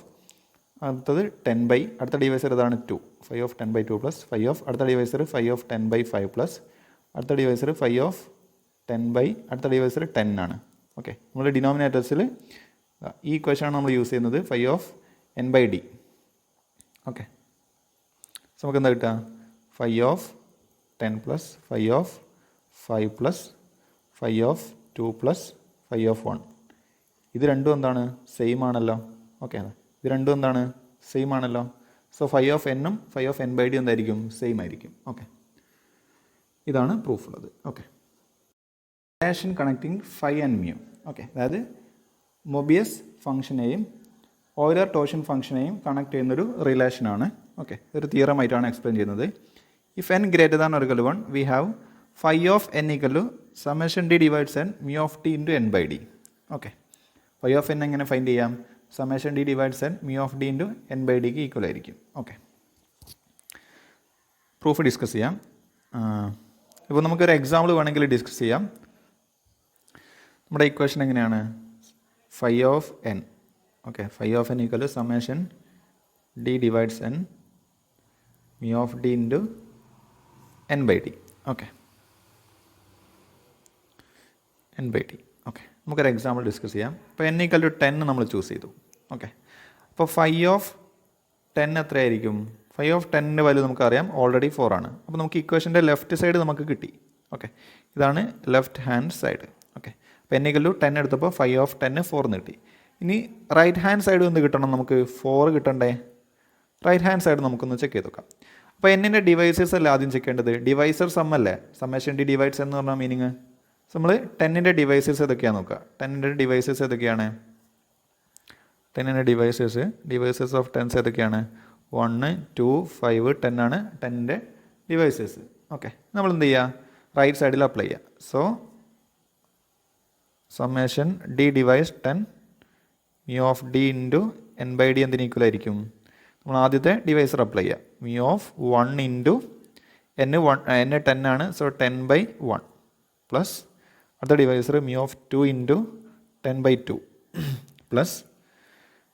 അടുത്തത് 10 ബൈ അടുത്ത ഡിവൈസർ ഇതാണ് 2, phi of 10 by 2 plus phi of അടുത്ത divisor phi of 10 by 5 plus അടുത്ത divisor phi of 10 by അടുത്ത divisor 10 ആണ്. Okay, നമ്മൾ ഡിനോമിനേറ്റേഴ്സിൽ ഈ ഇക്വേഷനാണ് നമ്മൾ യൂസ് ചെയ്യുന്നത്, phi of N by D. Okay, so നമുക്ക് എന്താ കിട്ടുക? Phi of 10 plus phi of 5 plus phi of 2 plus phi of 1. ഇത് രണ്ടും എന്താണ്? സെയിം ആണല്ലോ. ഓക്കെ, ഇത് രണ്ടും എന്താണ്? സെയിം ആണല്ലോ. സോ ഫൈ ഓഫ് എന്നും phi of N by D എന്തായിരിക്കും? സെയിം ആയിരിക്കും. ഓക്കെ, ഇതാണ് പ്രൂഫ് ഉള്ളത്. Okay, relation connecting phi and mu. Okay, അതായത് മൊബിയസ് ഫംഗ്ഷനെയും ഓയിലർ ടോർഷൻ ഫംഗ്ഷനെയും കണക്ട് ചെയ്യുന്നൊരു റിലേഷനാണ്. ഓക്കെ, ഒരു തിയറമായിട്ടാണ് എക്സ്പ്ലെയിൻ ചെയ്യുന്നത്. If N greater than or equal to 1 we have phi of N equal to summation D divides N mu of T into N by D. Okay, phi of N എങ്ങനെ find ചെയ്യാം? Summation D divides N mu of D into N by ഡിക്ക് equal ആയിരിക്കും. Okay, proof discuss ചെയ്യാം. ഇപ്പോൾ നമുക്കൊരു example വേണമെങ്കിൽ discuss ചെയ്യാം. നമ്മുടെ ഇക്വേഷൻ എങ്ങനെയാണ്? Phi of N. Okay, phi of N equal to summation D divides N mu of D into N by D. Okay, N by D. Okay, നമുക്കൊരു example discuss ചെയ്യാം. ഇപ്പോൾ എൻ ഈക്വൽ ടു 10 നമ്മൾ choose ചെയ്തു. Okay, അപ്പോൾ phi of 10 എത്രയായിരിക്കും? Phi of 10ൻ്റെ value നമുക്കറിയാം, already 4 ആണ്. അപ്പോൾ നമുക്ക് ഇക്വേഷൻ്റെ ലെഫ്റ്റ് സൈഡ് നമുക്ക് കിട്ടി. ഓക്കെ, ഇതാണ് ലെഫ്റ്റ് ഹാൻഡ് സൈഡ്. ഓക്കെ, അപ്പോൾ എൻ ഈക്വൽ ടു 10 എടുത്തപ്പോൾ ഫൈ ഓഫ് 10 4 എന്ന് കിട്ടി. ഇനി റൈറ്റ് ഹാൻഡ് സൈഡ് എന്ത് കിട്ടണം? നമുക്ക് 4 കിട്ടണ്ടേ? റൈറ്റ് ഹാൻഡ് സൈഡ് നമുക്കൊന്ന് ചെക്ക് ചെയ്ത് നോക്കാം. അപ്പോൾ എന്നിൻ്റെ ഡിവൈസേഴ്സ് അല്ല ആദ്യം ചെക്ക് ചെയ്യേണ്ടത്. ഡിവൈസർ സം അല്ലേ? സമ്മേഷൻ ഡി ഡിവൈഡ്സ് എന്ന് പറഞ്ഞാൽ മീനിങ്. സോ നമ്മൾ 10ൻ്റെ ഡിവൈസേഴ്സ് ഏതൊക്കെയാണ് നോക്കുക. 10ൻ്റെ ഡിവൈസേഴ്സ് ഏതൊക്കെയാണ്? 10ൻ്റെ ഡിവൈസേഴ്സ് ഓഫ് 10 ഏതൊക്കെയാണ്? 1, 2, 5, 10 ആണ് 10ൻ്റെ ഡിവൈസേഴ്സ്. ഓക്കെ, നമ്മൾ എന്ത് ചെയ്യുക? റൈറ്റ് സൈഡിൽ അപ്ലൈ ചെയ്യുക. So summation D divides 10 mu of D into N by D എന്തിന് ഈക്വൽ ആയിരിക്കും? നമ്മൾ ആദ്യത്തെ ഡിവൈസർ അപ്ലൈ ചെയ്യുക. മ്യൂ ഓഫ് 1 ഇൻറ്റു എൻ 10 ആണ്. സോ 10 ബൈ 1 പ്ലസ് അടുത്ത divisor mu of 2 into 10 by 2 plus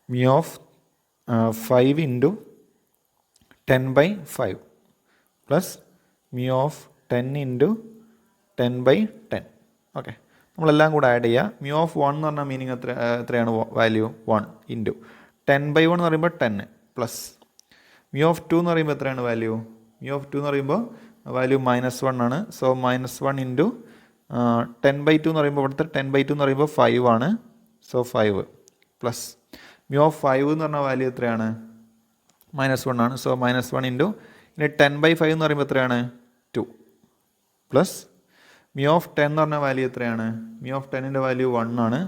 mu of 5 into 10 by 5 plus mu of 10 into 10 by 10. Okay, നമ്മളെല്ലാം കൂടെ add ചെയ്യുക. മ്യൂ ഓഫ് 1 എന്ന് പറഞ്ഞാൽ മീനിങ് എത്രയാണ്? വാല്യൂ 1 ഇൻറ്റു 10 ബൈ 1 എന്ന് പറയുമ്പോൾ 10 പ്ലസ് മ്യൂ ഓഫ് 2 എന്ന് പറയുമ്പോൾ എത്രയാണ് വാല്യൂ? മ്യൂ ഓഫ് 2 എന്ന് പറയുമ്പോൾ വാല്യൂ -1 ആണ്. സോ -1 ഇൻറ്റു 10 ബൈ 2 എന്ന് പറയുമ്പോൾ ഇവിടുത്തെ 10 ബൈ 2 എന്ന് പറയുമ്പോൾ 5 ആണ്. സോ 5 പ്ലസ് മ്യൂ ഓഫ് 5 എന്ന് പറഞ്ഞ വാല്യൂ എത്രയാണ്? -1 ആണ്. സോ -1 ഇൻറ്റു ഇനി 10 ബൈ 5 എന്ന് പറയുമ്പോൾ എത്രയാണ്? 2 പ്ലസ് മ്യൂ ഓഫ് 10 എന്ന് പറഞ്ഞ വാല്യൂ എത്രയാണ്? മ്യൂ ഓഫ് 10ൻ്റെ വാല്യൂ 1 ആണ്.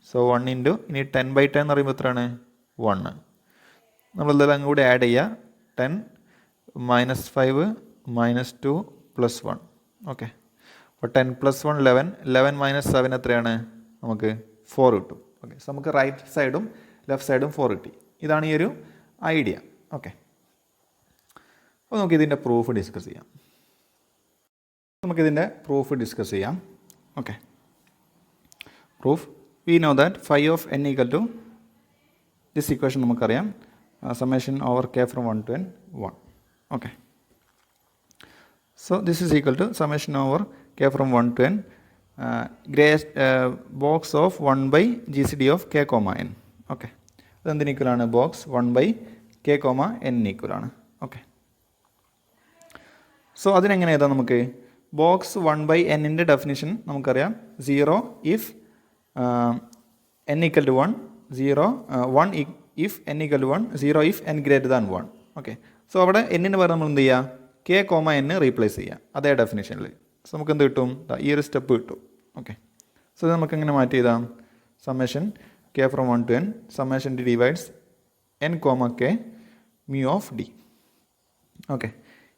സോ 1 ഇൻറ്റു ഇനി 10 ബൈ 10 എന്ന് പറയുമ്പോൾ എത്രയാണ്? 1. നമ്മളിതെല്ലാം കൂടി ആഡ് ചെയ്യുക. 10 -5 -2 + 1. ഓക്കെ, അപ്പോൾ 10 + 1 11. 11 - 7 എത്രയാണ്? നമുക്ക് 4 കിട്ടും. ഓക്കെ, സോ നമുക്ക് റൈറ്റ് സൈഡും ലെഫ്റ്റ് സൈഡും 4 കിട്ടി. ഇതാണ് ഈ ഒരു ഐഡിയ. ഓക്കെ, അപ്പോൾ നമുക്കിതിൻ്റെ പ്രൂഫ് ഡിസ്കസ് ചെയ്യാം. Okay, proof we know that phi of N equal to this equation നമുക്കറിയാം, summation over k from 1 to n 1. Okay, so this is equal to summation over k from 1 to n box of 1 by gcd of k comma n. Okay, അതെന്തിന് equal ആണ്? Box 1 by k comma n equal ആണ്. Okay, so അതിനെങ്ങനെ എഴുതാം നമുക്ക്? Box 1 by n-ൻ്റെ definition നമുക്കറിയാം. 0 if n equal to 1, 0 1 if n equal to 1, 0 if n greater than 1. Okay, so അവിടെ എന്നിന് പകരം നമ്മൾ എന്ത് ചെയ്യുക? k കോമ n റീപ്ലേസ് ചെയ്യുക അതേ ഡെഫിനിഷനിൽ. സോ നമുക്ക് എന്ത് കിട്ടും? ഈ ഒരു സ്റ്റെപ്പ് കിട്ടും. ഓക്കെ, സോ ഇത് നമുക്ക് എങ്ങനെ മാറ്റി എഴുതാം? Summation k from 1 to n summation d divides n comma k mu of d. Okay,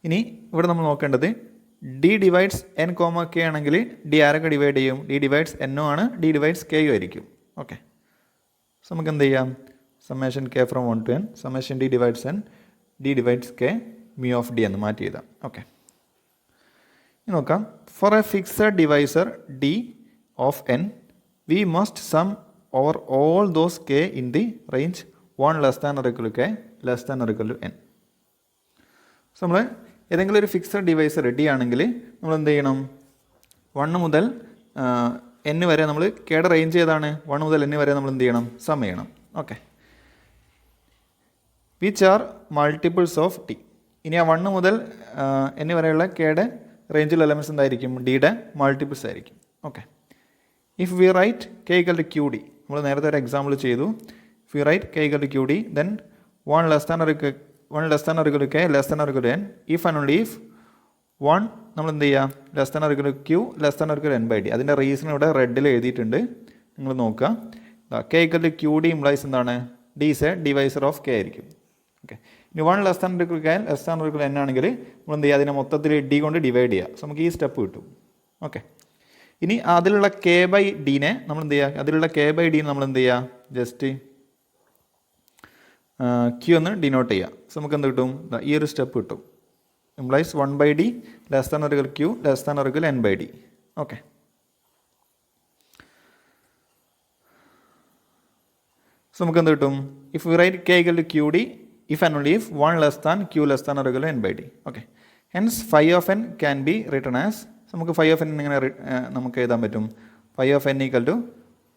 ഇനി ഇവിടെ നമ്മൾ നോക്കേണ്ടത് d divides n comma k ആണെങ്കിൽ d ആരൊക്കെ ഡിവൈഡ് ചെയ്യും? d ഡിവൈഡ്സ് n ആണ്, d ഡിവൈഡ്സ് k ആയിരിക്കും. ഓക്കെ, സോ നമുക്ക് എന്ത് ചെയ്യാം? Summation k from 1 to n summation d divides n d divides k mu of d എന്ന് മാറ്റി എഴുതാം. ഓക്കെ, ഇനി നോക്കാം. Four A fixed divisor D of N we must sum over all those K in the range 1 less than or equal to K less than or equal to N. So നമ്മൾ ഏതെങ്കിലും ഒരു fixed divisor D ആണെങ്കിൽ നമ്മൾ എന്ത് ചെയ്യണം? 1 മുതൽ n വരെ നമ്മൾ കെയുടെ റേഞ്ച് ഏതാണ്? 1 മുതൽ n വരെ നമ്മൾ എന്ത് ചെയ്യണം? സം ചെയ്യണം. Okay. Which are multiples of T. ഇനി ആ 1 മുതൽ n വരെയുള്ള കെയുടെ റേഞ്ചിൽ എലമെൻറ്റ്സ് എന്തായിരിക്കും? ഡിയുടെ മൾട്ടിപ്പിൾസ് ആയിരിക്കും. Okay. If we write K equal to Q D, നമ്മൾ നേരത്തെ ഒരു എക്സാമ്പിൾ ചെയ്തു. If we write K equal to Q D then 1 less than or equal to K less than or equal to N if and only if 1 നമ്മൾ എന്ത് ചെയ്യുക? Less than or equal to Q less than or equal to N by D. അതിൻ്റെ reason ഇവിടെ റെഡിൽ എഴുതിയിട്ടുണ്ട്, നിങ്ങൾ നോക്കുക. K equal to Q d implies എന്താണ്? D is a divisor of k ആയിരിക്കും. ഓക്കെ. ഇനി 1 less than or equal k less than or equal n ആണെങ്കിൽ നമ്മൾ എന്ത് ചെയ്യുക? അതിനെ മൊത്തത്തിൽ ഡി കൊണ്ട് ഡിവൈഡ് ചെയ്യുക. സോ നമുക്ക് ഈ സ്റ്റെപ്പ് കിട്ടും. ഓക്കെ. ഇനി അതിലുള്ള കെ ബൈ ഡീനെ നമ്മൾ എന്ത് ചെയ്യുക? അതിലുള്ള കെ ബൈ ഡി നമ്മൾ എന്ത് ചെയ്യുക? ജസ്റ്റ് ക്യൂ ഒന്ന് ഡിനോട്ട് ചെയ്യുക. സോ നമുക്ക് എന്ത് കിട്ടും? ഈ ഒരു സ്റ്റെപ്പ് കിട്ടും. Implies 1 by D less than or equal Q less than or equal N by D. Okay. So നമുക്ക് എന്ത് കിട്ടും? If we write K equal to Q D if and only if 1 less than Q less than or equal N by D. Okay. Hence phi of N can be written as, നമുക്ക് phi of n ഇങ്ങനെ നമുക്ക് എഴുതാൻ പറ്റും. Phi of N equal to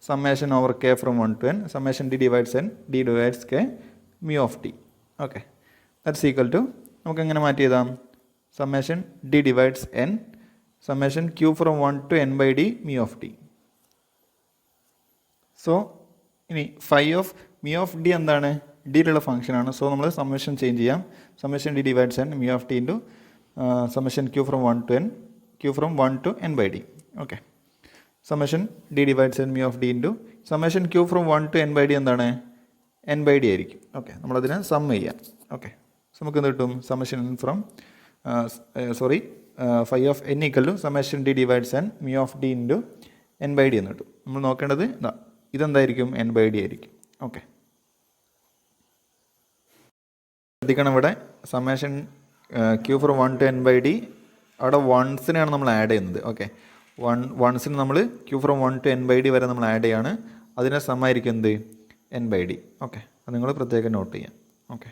summation over k from 1 to n summation D divides n d divides k mu of T. Okay. That's equal to നമുക്ക് എങ്ങനെ മാറ്റി എഴുതാം? Summation D divides n summation Q from 1 to n by d mu of t. So ഇനി phi of mu of d എന്താണ്? ഡിയിലുള്ള ഫംഗ്ഷനാണ്. So നമ്മൾ summation change ചെയ്യാം. Summation D divides N mu of T into summation Q from 1 to n Q from 1 to n by D. Okay. Summation D divides N mu of D into summation Q from 1 to n by D എന്താണ്? n by D ആയിരിക്കും. Okay. നമ്മളതിനെ sum ചെയ്യാം. Okay. So നമുക്ക് എന്ത് കിട്ടും? Summation from phi of N equal to summation D divides N mu of D into N by D എന്ന് കിട്ടും. നമ്മൾ നോക്കേണ്ടത് ഇതെന്തായിരിക്കും? എൻ ബൈ ഡി ആയിരിക്കും. ഓക്കെ. ശ്രദ്ധിക്കണം, ഇവിടെ summation Q from 1 to n by D അവിടെ വൺസിനെയാണ് നമ്മൾ ആഡ് ചെയ്യുന്നത്. ഓക്കെ. വൺസിന് നമ്മൾ Q from 1 to n by D വരെ നമ്മൾ ആഡ് ചെയ്യാണ്. അതിനെ സമ്മായിരിക്കും എന്ത്? N by D. ഓക്കെ. അത് നിങ്ങൾ പ്രത്യേകം നോട്ട് ചെയ്യാം. ഓക്കെ.